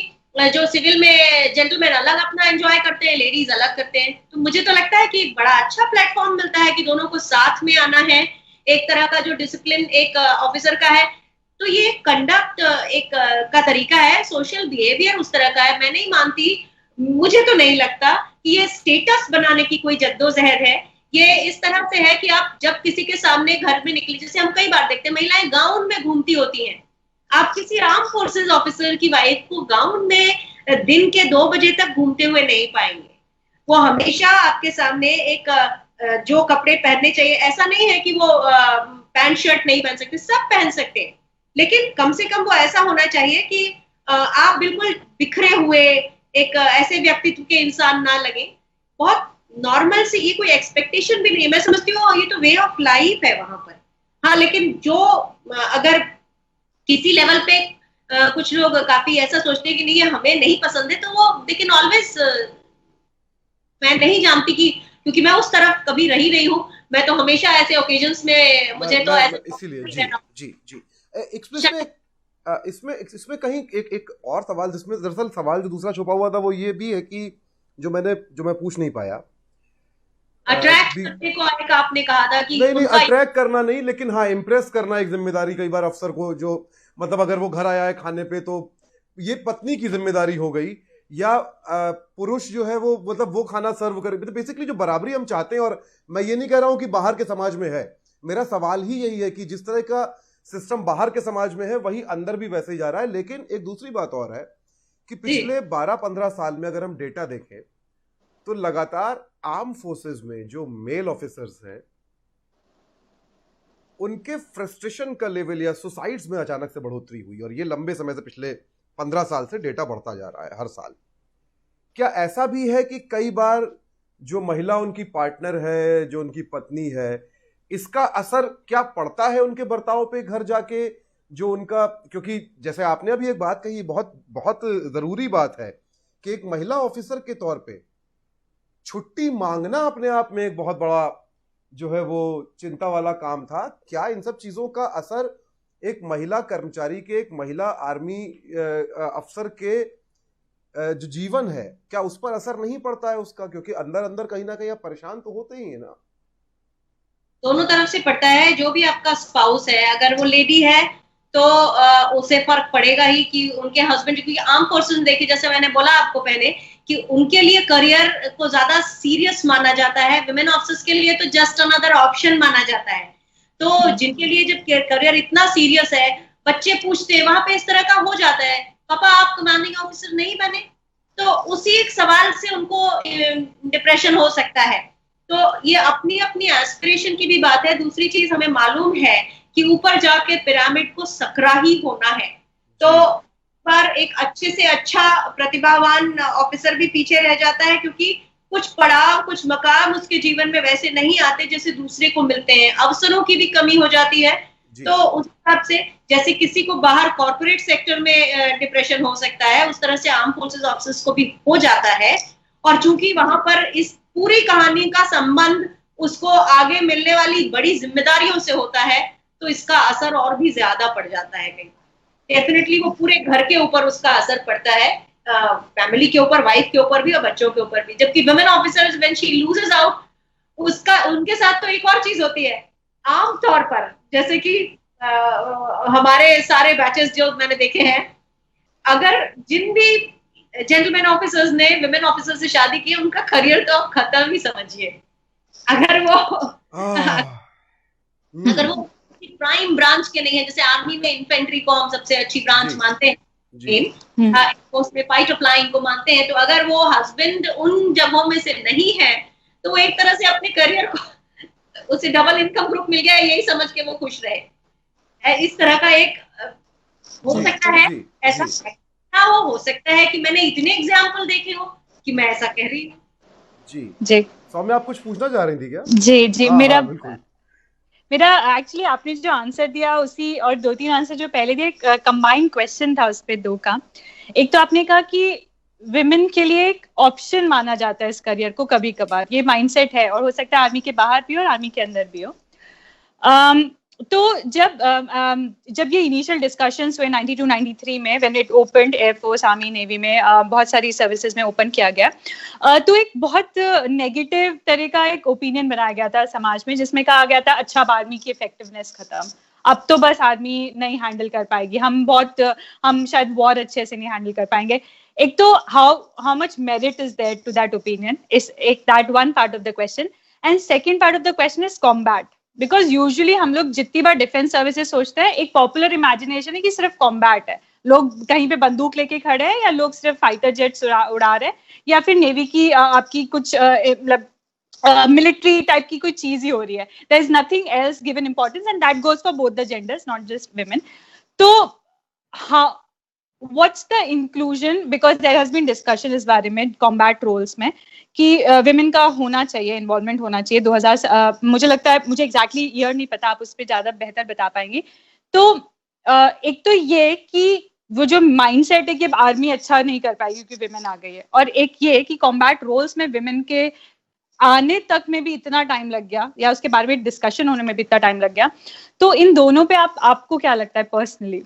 जो सिविल में जेंटलमैन अलग अपना एंजॉय करते हैं, लेडीज अलग करते हैं, तो मुझे तो लगता है कि बड़ा अच्छा प्लेटफॉर्म मिलता है कि दोनों को साथ में आना है, एक तरह का जो डिसिप्लिन एक ऑफिसर का है, तो ये कंडक्ट एक का तरीका है, सोशल बिहेवियर उस तरह का है। मैं नहीं मानती, मुझे तो नहीं लगता कि ये स्टेटस बनाने की कोई जद्दोजहद है। ये इस तरह से है कि आप जब किसी के सामने घर में निकली, जैसे हम कई बार देखते हैं महिलाएं गाउन में घूमती होती हैं, आप किसी आर्म फोर्सेस ऑफिसर की वाइफ को गाउन में दिन के 2 बजे तक घूमते हुए नहीं पाएंगे। वो हमेशा आपके सामने एक जो कपड़े पहनने चाहिए, ऐसा नहीं है कि वो पैंट शर्ट नहीं पहन सकते, सब पहन सकते हैं, लेकिन कम से कम वो ऐसा होना चाहिए कि आप बिल्कुल बिखरे हुए एक ऐसे व्यक्तित्व के इंसान ना लगे। बहुत नॉर्मल सी, ये कोई एक्सपेक्टेशन भी नहीं है, मैं समझती हूँ ये तो वे ऑफ लाइफ है वहां पर। हाँ, लेकिन जो अगर किसी लेवल पे कुछ लोग काफी ऐसा सोचते हैं कि नहीं हमें नहीं पसंद है, तो वो दे कैन ऑलवेज, मैं नहीं जानती कि, क्योंकि मैं उस तरफ कभी रही नहीं हूँ, मैं तो हमेशा ऐसे ओकेजन्स में मुझे तो ऐसे इसीलिए जी इसमें कहीं एक और सवाल, जिसमें दरअसल सवाल जो दूसरा छुपा हुआ था वो ये भी है कि जो मैं पूछ नहीं पाया, अट्रैक्ट करने को आपने कहा था कि नहीं अट्रैक्ट करना नहीं, लेकिन हाँ इम्प्रेस करना एक जिम्मेदारी कई बार अफसर को, जो मतलब अगर वो घर आया है खाने पे तो ये पत्नी की जिम्मेदारी हो गई, या पुरुष जो है वो मतलब वो खाना सर्व करे, तो बेसिकली जो बराबरी हम चाहते हैं, और मैं ये नहीं कह रहा हूं कि बाहर के समाज में है, मेरा सवाल ही यही है कि जिस तरह का सिस्टम बाहर के समाज में है वही अंदर भी वैसे ही जा रहा है। लेकिन एक दूसरी बात और है कि पिछले 12-15 साल में अगर हम डेटा देखें तो लगातार आर्म फोर्सेस में जो मेल ऑफिसर्स हैं उनके फ्रस्ट्रेशन का लेवल या सुसाइड्स में अचानक से बढ़ोतरी हुई, और ये लंबे समय से पिछले 15 साल से डेटा बढ़ता जा रहा है हर साल। क्या ऐसा भी है कि कई बार जो महिला उनकी पार्टनर है, जो उनकी पत्नी है, इसका असर क्या पड़ता है उनके बर्ताव पे घर जाके, जो उनका, क्योंकि जैसे आपने अभी एक बात कही, बहुत बहुत जरूरी बात है कि एक महिला ऑफिसर के तौर पे छुट्टी मांगना अपने आप में एक बहुत बड़ा जो है वो चिंता वाला काम था। क्या इन सब चीजों का असर एक महिला कर्मचारी के, एक महिला आर्मी अफसर के जो जीवन है, क्या उस पर असर नहीं पड़ता है उसका? क्योंकि अंदर अंदर कहीं ना कहीं आप परेशान तो होते ही है ना। दोनों तरफ से पड़ता है। जो भी आपका स्पाउस है, अगर वो लेडी है तो उसे फर्क पड़ेगा ही कि उनके हस्बैंड, क्योंकि आर्म फोर्सेस देखिए, जैसे मैंने बोला आपको पहले कि उनके लिए करियर को ज्यादा सीरियस माना जाता है, विमेन ऑफिसर्स के लिए तो जस्ट अनदर ऑप्शन माना जाता है। तो जिनके लिए जब करियर इतना सीरियस है, बच्चे पूछते हैं, वहां पे इस तरह का हो जाता है, पापा आप कमांडिंग ऑफिसर नहीं बने, तो उसी एक सवाल से उनको डिप्रेशन हो सकता है। तो ये अपनी अपनी एस्पिरेशन की भी बात है। दूसरी चीज, हमें मालूम है कि ऊपर जाके पिरामिड को सकरा ही होना है, तो पर एक अच्छे से अच्छा प्रतिभावान ऑफिसर भी पीछे रह जाता है, क्योंकि कुछ पड़ाव, कुछ मकाम उसके जीवन में वैसे नहीं आते जैसे दूसरे को मिलते हैं, अवसरों की भी कमी हो जाती है। तो उस हिसाब से जैसे किसी को बाहर कॉर्पोरेट सेक्टर में डिप्रेशन हो सकता है, उस तरह से आर्म फोर्सेस ऑफिसर्स को भी हो जाता है। और चूंकि वहां पर इस पूरी कहानी का संबंध उसको आगे मिलने वाली बड़ी जिम्मेदारियों से होता है, तो इसका असर और भी ज्यादा पड़ जाता है। कहीं डेफिनेटली वो पूरे घर के ऊपर उसका असर पड़ता है, फैमिली के ऊपर, वाइफ के ऊपर भी और बच्चों के ऊपर भी। जबकि women officers when she loses out, उसका उनके साथ तो एक और चीज होती है आमतौर पर, जैसे कि हमारे सारे बैचेस जो मैंने देखे हैं, अगर जिन भी जेंटलमैन ऑफिसर्स ने विमेन ऑफिसर से शादी की, उनका करियर तो खत्म ही समझिए। अगर वो अगर वो प्राइम ब्रांच के नहीं है, जैसे आर्मी में इन्फेंट्री को हम सबसे अच्छी ब्रांच मानते हैं, में फाइट ऑफ लाइन को मानते हैं, तो अगर वो हस्बैंड उन जगहों में से नहीं है, तो वो एक तरह से अपने करियर को, उसे डबल इनकम ग्रुप मिल गया, यही समझ के वो खुश रहे। इस तरह का एक हो सकता है, ऐसा वो हो सकता है कि मैंने इतने एग्जाम्पल देखे हो कि मैं ऐसा कह रही हूँ। जी सौम्या, आप कुछ पूछना चाह रही थी क्या? जी मेरा एक्चुअली आपने जो आंसर दिया उसी और 2-3 आंसर जो पहले दिए, कंबाइंड क्वेश्चन था उस पे 2 का। एक तो आपने कहा कि विमेन के लिए एक ऑप्शन माना जाता है इस करियर को कभी कभार, ये माइंडसेट है, और हो सकता है आर्मी के बाहर भी हो और आर्मी के अंदर भी हो। तो जब ये इनिशियल डिस्कशंस हुए 92-93 में, when it opened, air force, army, navy में बहुत सारी सर्विसेज में ओपन किया गया, तो एक बहुत नेगेटिव तरह का एक ओपिनियन बनाया गया था समाज में, जिसमें कहा गया था अच्छा अब आर्मी की इफेक्टिवनेस खत्म, अब तो बस आर्मी नहीं हैंडल कर पाएगी, हम शायद वॉर अच्छे से नहीं हैंडल कर पाएंगे। एक तो how much merit is there to that opinion, is एक that one part of the question. And second part of the question is combat, because usually हम लोग जितनी बार डिफेंस सर्विसेज सोचते हैं, एक पॉपुलर इमेजिनेशन है कि सिर्फ कॉम्बैट है, लोग कहीं पे बंदूक लेके खड़े हैं, या लोग सिर्फ फाइटर जेट्स उड़ा रहे हैं, या फिर नेवी की आपकी कुछ मतलब मिलिट्री टाइप की कोई चीज ही हो रही है। There is nothing else given importance, and that goes for both the genders, not just women. तो what's the inclusion, because there has been discussion इस बारे में कॉम्बैट रोल्स में कि विमेन का होना चाहिए, इन्वॉल्वमेंट होना चाहिए। 2000 मुझे लगता है, मुझे एग्जैक्टली ईयर नहीं पता, आप उस पर ज्यादा बेहतर बता पाएंगे। तो एक तो ये कि वो जो माइंडसेट है कि अब आर्मी अच्छा नहीं कर पाएगी क्योंकि विमेन आ गई है, और एक ये कि कॉम्बैट रोल्स में विमेन के आने तक में भी इतना टाइम लग गया, या उसके बारे में डिस्कशन होने में भी इतना टाइम लग गया। तो इन दोनों पे आपको क्या लगता है पर्सनली?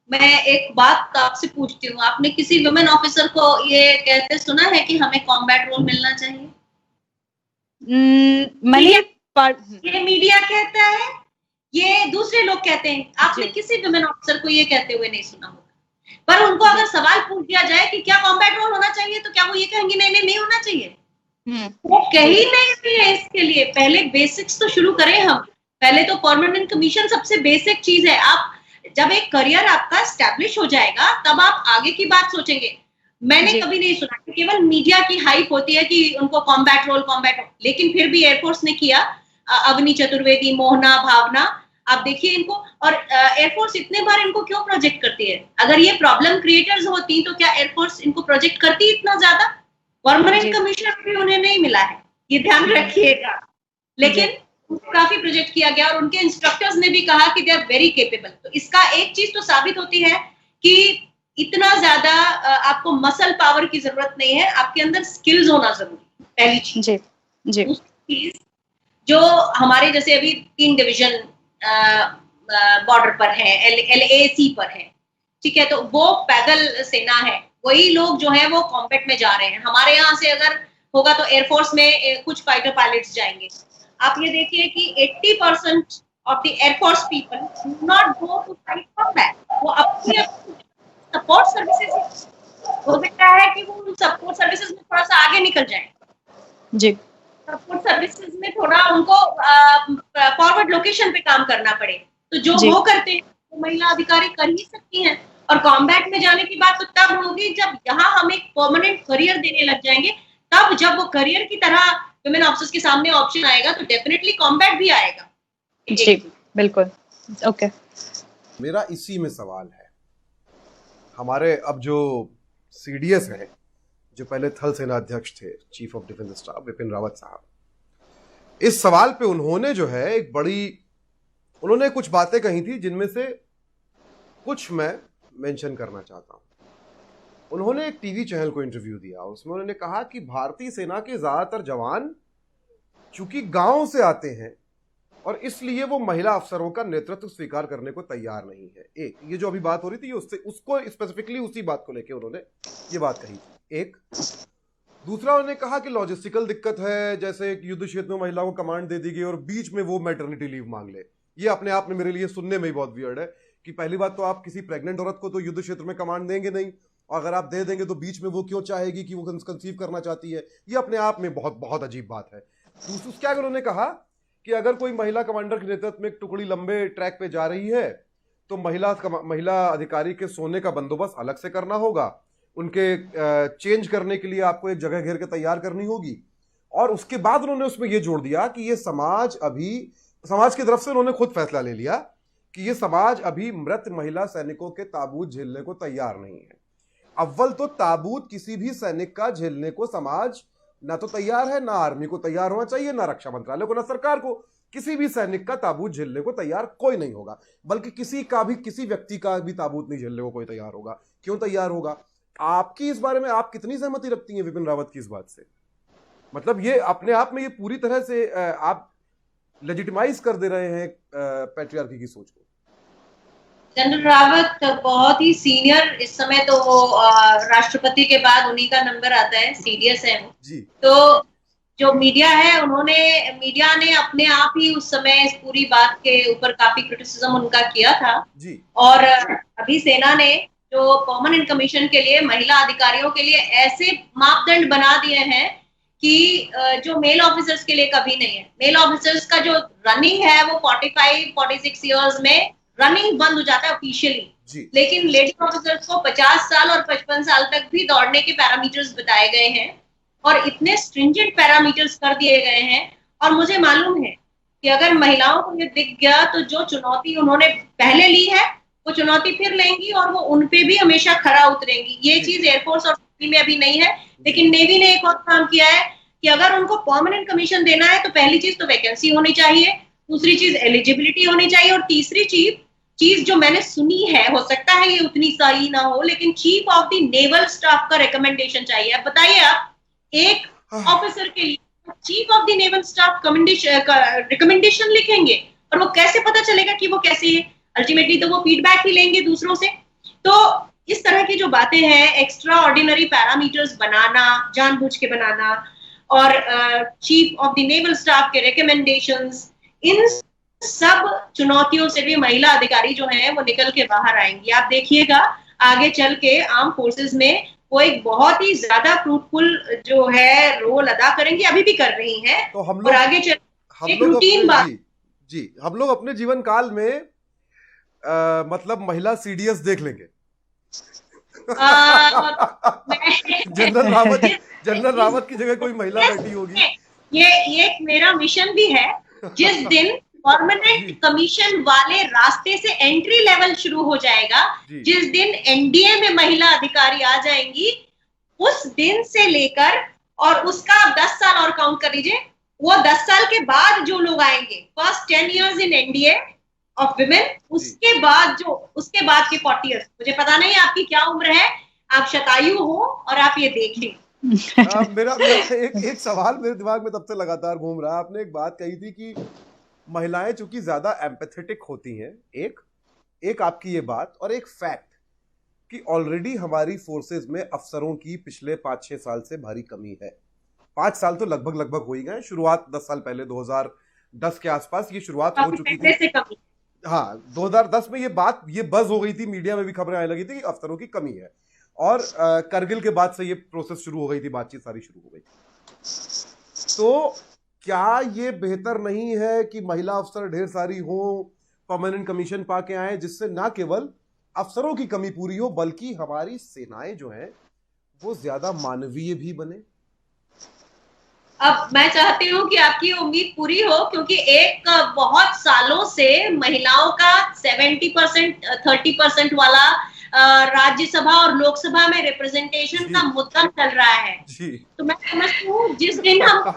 मैं एक बात आपसे पूछती हूँ, आपने किसी वुमेन ऑफिसर को ये कहते सुना है कि हमें कॉम्बैट रोल मिलना चाहिए? ये मीडिया कहता है, ये दूसरे लोग कहते हैं, आपने किसी वुमेन ऑफिसर को ये कहते हुए नहीं सुना होगा। पर उनको अगर सवाल पूछ दिया जाए कि क्या कॉम्बैट रोल होना चाहिए, तो क्या वो ये कहेंगे नहीं नहीं होना चाहिए? वो कहीं नहीं है। इसके लिए पहले बेसिक्स तो शुरू करें हम। पहले तो परमानेंट कमीशन सबसे बेसिक चीज है। आप जब एक करियर आपका एस्टैब्लिश हो जाएगा, तब आप आगे की बात सोचेंगे। मैंने कभी नहीं सुना कि केवल मीडिया की हाइप होती है कि उनको कॉम्बैट रोल, लेकिन फिर भी एयरफोर्स ने किया। अवनी चतुर्वेदी, मोहना, भावना, आप देखिए इनको। और एयरफोर्स इतने बार इनको क्यों प्रोजेक्ट करती है? अगर ये प्रॉब्लम क्रिएटर्स होती तो क्या एयरफोर्स इनको प्रोजेक्ट करती इतना ज्यादा? परमानेंट कमीशन भी उन्हें नहीं मिला है, ये ध्यान रखिएगा। लेकिन काफी प्रोजेक्ट किया गया, और उनके इंस्ट्रक्टर्स ने भी कहा कि दे आर वेरी केपेबल। तो इसका एक चीज तो साबित होती है कि इतना ज्यादा आपको मसल पावर की जरूरत नहीं है, आपके अंदर स्किल्स होना जरूरी है, पहली चीज। दूसरी चीज, जो हमारे जैसे अभी 3 डिवीजन बॉर्डर पर है, LAC पर है, ठीक है, तो वो पैदल सेना है, वही लोग जो है वो कॉम्बैट में जा रहे हैं। हमारे यहाँ से अगर होगा तो एयरफोर्स में कुछ फाइटर पायलट्स जाएंगे। आप ये देखिए कि 80% of the air force people not go to fight combat, वो अपनी सपोर्ट सर्विसेज, हो सकता है कि वो सपोर्ट सर्विसेज में थोड़ा सा आगे निकल जाए जी। सपोर्ट सर्विसेज में थोड़ा उनको फॉरवर्ड लोकेशन पे काम करना पड़े, तो जो वो करते हैं वो महिला अधिकारी कर ही सकती हैं। और कॉम्बैट में जाने की बात तो तब होगी जब यहाँ हम एक परमानेंट करियर देने लग जाएंगे। तब जब वो करियर की तरह वुमेन ऑफिसर्स के सामने ऑप्शन आएगा, तो डेफिनेटली कॉम्बैट भी आएगा। जी बिल्कुल, ओके। मेरा इसी में सवाल है, हमारे अब जो CDS है, जो पहले थल सेना अध्यक्ष थे, chief of defence staff, Vipin Rawat साहब, इस सवाल पे उन्होंने जो है एक बड़ी उन्होंने कुछ बातें कही थी जिनमें से कुछ मैं मेंशन करना चाहता हूं। उन्होंने एक टीवी चैनल को इंटरव्यू दिया, उसमें उन्होंने कहा कि भारतीय सेना के ज्यादातर जवान चूंकि गांव से आते हैं और इसलिए वो महिला अफसरों का नेतृत्व स्वीकार करने को तैयार नहीं है। एक ये जो अभी बात हो रही थी, उससे उसको स्पेसिफिकली उसी बात को लेकर उन्होंने ये बात कही थी। एक दूसरा, उन्होंने कहा कि लॉजिस्टिकल दिक्कत है, जैसे युद्ध क्षेत्र में महिलाओं को कमांड दे दी गई और बीच में वो मैटरनिटी लीव मांग ले। ये अपने आप में मेरे लिए सुनने में ही बहुत वियर्ड है कि पहली बात तो आप किसी प्रेग्नेंट औरत को तो युद्ध क्षेत्र में कमांड देंगे नहीं, और अगर आप दे देंगे तो बीच में वो क्यों चाहेगी कि वो कंसीव करना चाहती है। ये अपने आप में बहुत बहुत अजीब बात है। क्या उन्होंने कहा कि अगर कोई महिला कमांडर के नेतृत्व में एक टुकड़ी लंबे ट्रैक पे जा रही है तो महिला अधिकारी के सोने का बंदोबस्त अलग से करना होगा, उनके चेंज करने के लिए आपको एक जगह घेर के तैयार करनी होगी। और उसके बाद उन्होंने उसमें यह जोड़ दिया कि ये समाज की तरफ से उन्होंने खुद फैसला ले लिया कि ये समाज अभी मृत महिला सैनिकों के ताबूत झेलने को तैयार नहीं है। अव्वल तो ताबूत किसी भी सैनिक का झेलने को समाज ना तो तैयार है, ना आर्मी को तैयार होना चाहिए, ना रक्षा मंत्रालय को, ना सरकार को। किसी भी सैनिक का ताबूत झेलने को तैयार कोई नहीं होगा, बल्कि किसी व्यक्ति का भी ताबूत नहीं झेलने को कोई तैयार होगा। क्यों तैयार होगा? आपकी इस बारे में आप कितनी सहमति रखती हैं विपिन रावत की इस बात से? मतलब ये अपने आप में ये पूरी तरह से आप लेजिटिमाइज कर दे रहे हैं पैट्रियार्की की सोच को। जनरल रावत बहुत ही सीनियर, इस समय तो वो राष्ट्रपति के बाद उन्हीं का नंबर आता है, सीडीएस है वो जी। तो जो मीडिया है, मीडिया ने अपने आप ही उस समय इस पूरी बात के ऊपर काफी क्रिटिसिज्म उनका किया था जी। और अभी सेना ने जो परमानेंट कमीशन के लिए महिला अधिकारियों के लिए ऐसे मापदंड बना दिए हैं कि जो मेल ऑफिसर्स के लिए कभी नहीं है। मेल ऑफिसर्स का जो रनिंग है वो 45-46 इयर्स में रनिंग बंद हो जाता है ऑफिशियली, लेकिन लेडी ऑफिसर्स को 50 साल और 55 साल तक भी दौड़ने के पैरामीटर्स बताए गए हैं और इतने स्ट्रिंजेंट पैरामीटर्स कर दिए गए हैं। और मुझे मालूम है कि अगर महिलाओं को ये दिख गया तो जो चुनौती उन्होंने पहले ली है वो चुनौती फिर लेंगी और वो उनपे भी हमेशा खरा उतरेंगी। ये चीज एयरफोर्स और नेवी में अभी नहीं है, लेकिन नेवी ने एक और काम किया है कि अगर उनको परमानेंट कमीशन देना है तो पहली चीज तो वैकेंसी होनी चाहिए, दूसरी चीज एलिजिबिलिटी होनी चाहिए, और तीसरी चीज जो मैंने सुनी है, हो सकता है ये उतनी सही ना हो, लेकिन chief of the naval staff का रिकमेंडेशन चाहिए। अब बताइए, आप एक ऑफिसर के लिए chief of the naval staff recommendation लिखेंगे और वो कैसे पता चलेगा कि वो कैसी है? अल्टीमेटली तो वो फीडबैक ही लेंगे दूसरों से। तो इस तरह की जो बातें हैं, एक्स्ट्रा ऑर्डिनरी पैरामीटर्स बनाना, जानबूझ के बनाना, और chief of the naval staff के रिकमेंडेशंस, इन सब चुनौतियों से भी महिला अधिकारी जो हैं वो निकल के बाहर आएंगी। आप देखिएगा आगे चल के आर्म फोर्सेस में वो एक बहुत ही ज्यादा फ्रूटफुल जो है रोल अदा करेंगी, अभी भी कर रही हैं। तो हम लोग, और आगे चल एक रूटीन बात जी हम लोग अपने जीवन काल में मतलब महिला सीडीएस देख लेंगे। जनरल रावत की जगह कोई महिला बैठी होगी। ये एक मेरा मिशन भी है। जिस दिन परमानेंट कमीशन वाले रास्ते से एंट्री लेवल शुरू हो जाएगा, जिस दिन एनडीए में महिला अधिकारी आ जाएंगी, उस दिन से लेकर और उसका आप 10 साल और काउंट कर लीजिए, वो 10 साल के बाद जो लोग आएंगे, first 10 years in NDA of women, उसके बाद के 40 years, मुझे पता नहीं आपकी क्या उम्र है, आप शतायु हो और आप ये देख लें। मेरा एक सवाल मेरे दिमाग में तब से लगातार घूम रहा है। आपने एक बात कही थी कि महिलाएं चूंकि ज्यादा एम्पैथेटिक होती हैं, एक आपकी ये बात, और एक फैक्ट कि ऑलरेडी हमारी फोर्सेस में अफसरों की पिछले 5-6 साल से भारी कमी है। 5 साल तो लगभग हो ही गए। शुरुआत 10 साल पहले 2010 के आसपास ये शुरुआत हो चुकी थी। हाँ, 2010 में ये बज़ हो गई थी, मीडिया में भी खबरें आने लगी थी कि अफसरों की कमी है, और करगिल के बाद से ये प्रोसेस शुरू हो गई थी, बातचीत सारी शुरू हो गई थी। तो क्या ये बेहतर नहीं है कि महिला अफसर ढेर सारी हो, परमानेंट कमीशन पाके आए, जिससे ना केवल अफसरों की कमी पूरी हो बल्कि हमारी सेनाएं जो हैं वो ज्यादा मानवीय भी बने? अब मैं चाहती हूँ कि आपकी उम्मीद पूरी हो, क्योंकि एक बहुत सालों से महिलाओं का 70% 30% वाला राज्यसभा और लोकसभा में रिप्रेजेंटेशन का मुद्दा चल रहा है। तो मैं समझती हूँ जिस दिन हम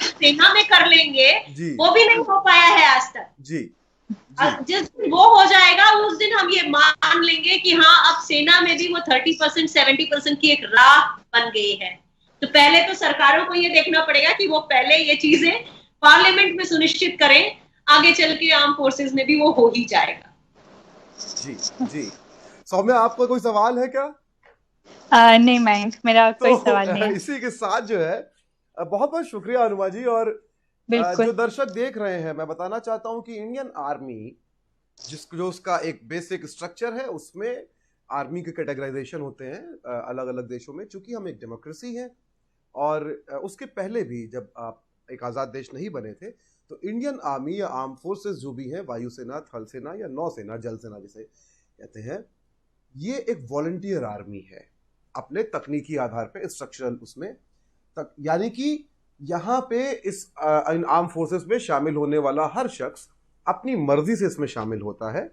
सेना में कर लेंगे वो भी नहीं हो पाया है आज तक। जिस दिन वो हो जाएगा उस दिन हम ये मान लेंगे कि हाँ अब सेना में भी वो 30% 70% की एक राह बन गई है। तो पहले तो सरकारों को ये देखना पड़ेगा कि वो पहले ये चीजें पार्लियामेंट में सुनिश्चित करें, आगे चल के आर्म फोर्सेस में भी वो हो ही जाएगा। जी जी। सौम्या, आपका कोई सवाल है क्या? नहीं मयंक, मेरा कोई सवाल नहीं है। इसी के साथ जो है, बहुत बहुत शुक्रिया अनुमा जी। और जो दर्शक देख रहे हैं, मैं बताना चाहता हूं कि इंडियन आर्मी जो उसका एक बेसिक स्ट्रक्चर है, उसमें आर्मी के कैटेगराइजेशन होते हैं अलग अलग देशों में। चूंकि हम एक डेमोक्रेसी है और उसके पहले भी जब आप एक आज़ाद देश नहीं बने थे, तो इंडियन आर्मी या आर्म फोर्सेस जो भी है, वायुसेना, थल सेना या नौसेना, जल सेना जिसे कहते हैं, ये एक वॉलंटियर आर्मी है अपने तकनीकी आधार पे, स्ट्रक्चरल उसमें यानी कि यहाँ पे इस इन आर्म फोर्सेस में शामिल होने वाला हर शख्स अपनी मर्जी से इसमें शामिल होता है।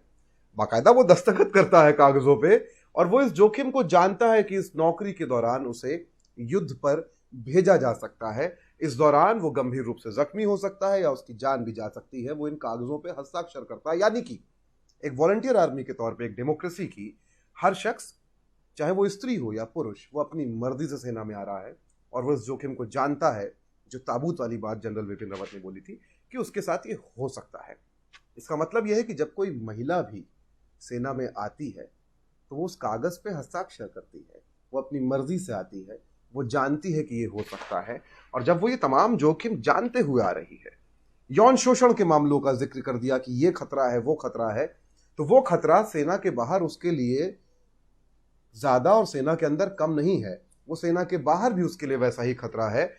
बाकायदा वो दस्तखत करता है कागजों पे, और वो इस जोखिम को जानता है कि इस नौकरी के दौरान उसे युद्ध पर भेजा जा सकता है। इस दौरान वो गंभीर रूप से जख्मी हो सकता है या उसकी जान भी जा सकती है। वो इन कागजों पे हस्ताक्षर करता है। यानी कि एक वॉलंटियर आर्मी के तौर पे, एक डेमोक्रेसी की, हर शख्स, चाहे वो स्त्री हो या पुरुष, वो अपनी मर्जी से सेना में आ रहा है और वो इस जोखिम को जानता है, जो ताबूत वाली बात जनरल विपिन रावत ने बोली थी कि उसके साथ ये हो सकता है। इसका मतलब यह है कि जब कोई महिला भी सेना में आती है तो वो उस कागज पे हस्ताक्षर करती है, वो अपनी मर्जी से आती है, वो जानती है कि ये हो सकता है। और जब वो ये तमाम जोखिम जानते हुए आ रही है, यौन शोषण के मामलों का जिक्र कर दिया कि ये खतरा है, वो खतरा है, तो वो खतरा सेना के बाहर उसके लिए ज्यादा और सेना के अंदर कम नहीं है। वो सेना के बाहर भी उसके लिए वैसा ही खतरा है।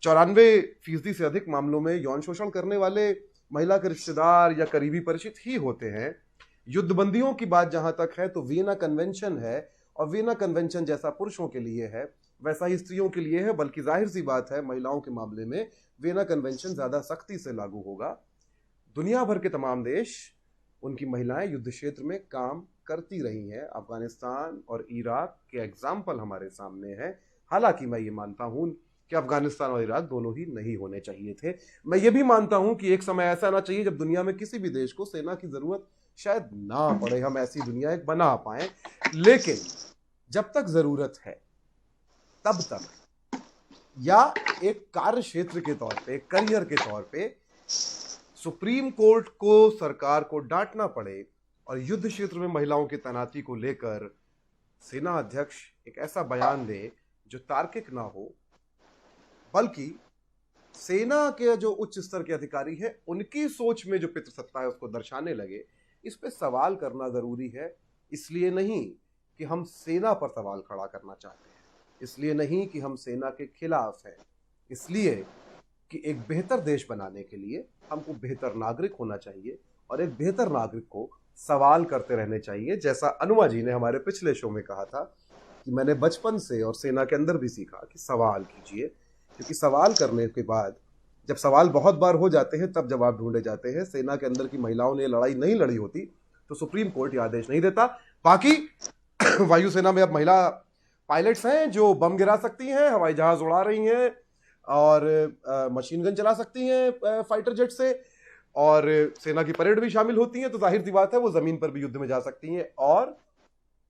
94% से अधिक मामलों में यौन शोषण करने वाले महिला के रिश्तेदार या करीबी परिचित ही होते हैं। युद्धबंदियों की बात जहां तक है, तो वियना कन्वेंशन है, और वियना कन्वेंशन जैसा पुरुषों के लिए है वैसा ही स्त्रियों के लिए है। बल्कि जाहिर सी बात है, महिलाओं के मामले में वियना कन्वेंशन ज्यादा सख्ती से लागू होगा। दुनिया भर के तमाम देश, उनकी महिलाएं युद्ध क्षेत्र में काम करती रही हैं। अफगानिस्तान और इराक के एग्जाम्पल हमारे सामने हैं। हालांकि मैं ये मानता हूं कि अफगानिस्तान और इराक दोनों ही नहीं होने चाहिए थे। मैं ये भी मानता हूं कि एक समय ऐसा आना चाहिए जब दुनिया में किसी भी देश को सेना की जरूरत शायद ना पड़े, हम ऐसी दुनिया एक बना पाए। लेकिन जब तक जरूरत है तब तक, या एक कार्य क्षेत्र के तौर पे, करियर के तौर पे, सुप्रीम कोर्ट को, सरकार को डांटना पड़े और युद्ध क्षेत्र में महिलाओं की तैनाती को लेकर सेना अध्यक्ष एक ऐसा बयान दे जो तार्किक ना हो, बल्कि सेना के जो उच्च स्तर के अधिकारी हैं उनकी सोच में जो पितृसत्ता है उसको दर्शाने लगे, इस पे सवाल करना जरूरी है। इसलिए नहीं कि हम सेना पर सवाल खड़ा करना चाहते हैं, इसलिए नहीं कि हम सेना के खिलाफ हैं, इसलिए कि एक बेहतर देश बनाने के लिए हमको बेहतर नागरिक होना चाहिए और एक बेहतर नागरिक को सवाल करते रहने चाहिए। जैसा अनुमा जी ने हमारे पिछले शो में कहा था कि मैंने बचपन से और सेना के अंदर भी सीखा कि सवाल कीजिए, क्योंकि सवाल करने के बाद जब सवाल बहुत बार हो जाते हैं तब जवाब ढूंढे जाते हैं। सेना के अंदर की महिलाओं ने लड़ाई नहीं लड़ी होती तो सुप्रीम कोर्ट ये आदेश नहीं देता। बाकी वायुसेना में अब महिला पायलट्स हैं जो बम गिरा सकती हैं, हवाई जहाज उड़ा रही हैं और मशीन गन चला सकती हैं फाइटर जेट से, और सेना की परेड भी शामिल होती हैं। तो जाहिर सी बात है वो जमीन पर भी युद्ध में जा सकती हैं। और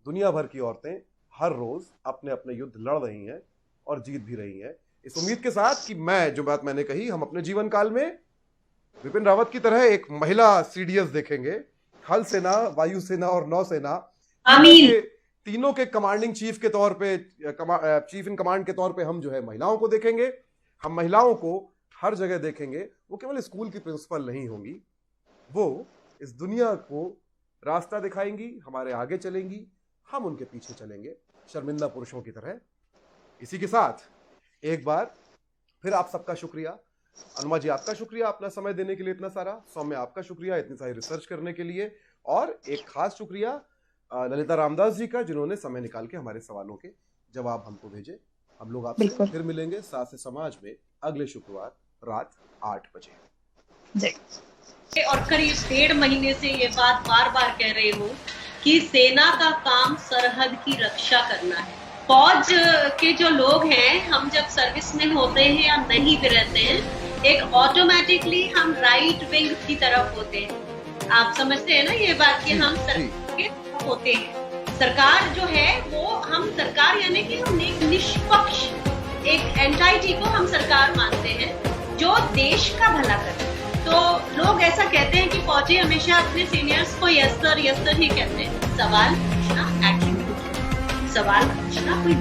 दुनिया भर की औरतें हर रोज अपने अपने युद्ध लड़ रही हैं और जीत भी रही हैं। इस उम्मीद के साथ कि मैं जो बात मैंने कही, हम अपने जीवन काल में विपिन रावत की तरह एक महिला सीडीएस देखेंगे। थल सेना, वायुसेना और नौसेना तीनों के कमांडिंग चीफ के तौर पे, चीफ इन कमांड के तौर पे हम जो है महिलाओं को देखेंगे। हम महिलाओं को हर जगह देखेंगे। वो केवल स्कूल की प्रिंसिपल नहीं होंगी, वो इस दुनिया को रास्ता दिखाएंगी, हमारे आगे चलेंगी, हम उनके पीछे चलेंगे शर्मिंदा पुरुषों की तरह। इसी के साथ एक बार फिर आप सबका शुक्रिया। अनुमा जी आपका शुक्रिया अपना समय देने के लिए इतना सारा। सौम्य आपका शुक्रिया इतनी सारी रिसर्च करने के लिए। और एक खास शुक्रिया ललिता रामदास जी का, जिन्होंने समय निकाल के हमारे सवालों के जवाब हमको भेजे। हम लोग आपसे फिर मिलेंगे साथ से समाज में अगले शुक्रवार रात 8 बजे। और करीब 1.5 महीने से ये बात बार बार कह रहे हो कि सेना का काम सरहद की रक्षा करना है। फौज के जो लोग हैं, हम जब सर्विस में होते हैं या नहीं भी रहते हैं, एक ऑटोमेटिकली हम राइट विंग की तरफ होते हैं। आप समझते हैं ना ये बात कि जी, हम सरकार के होते हैं। सरकार जो है वो हम सरकार यानी कि हम एक निष्पक्ष एक एंटाइटी को हम सरकार मानते हैं जो देश का भला करे। तो लोग ऐसा कहते हैं कि फौजी हमेशा अपने सीनियर्स को यस सर ही कहते हैं। सवाल पूछना, एक्शन सवाल पूछना कोई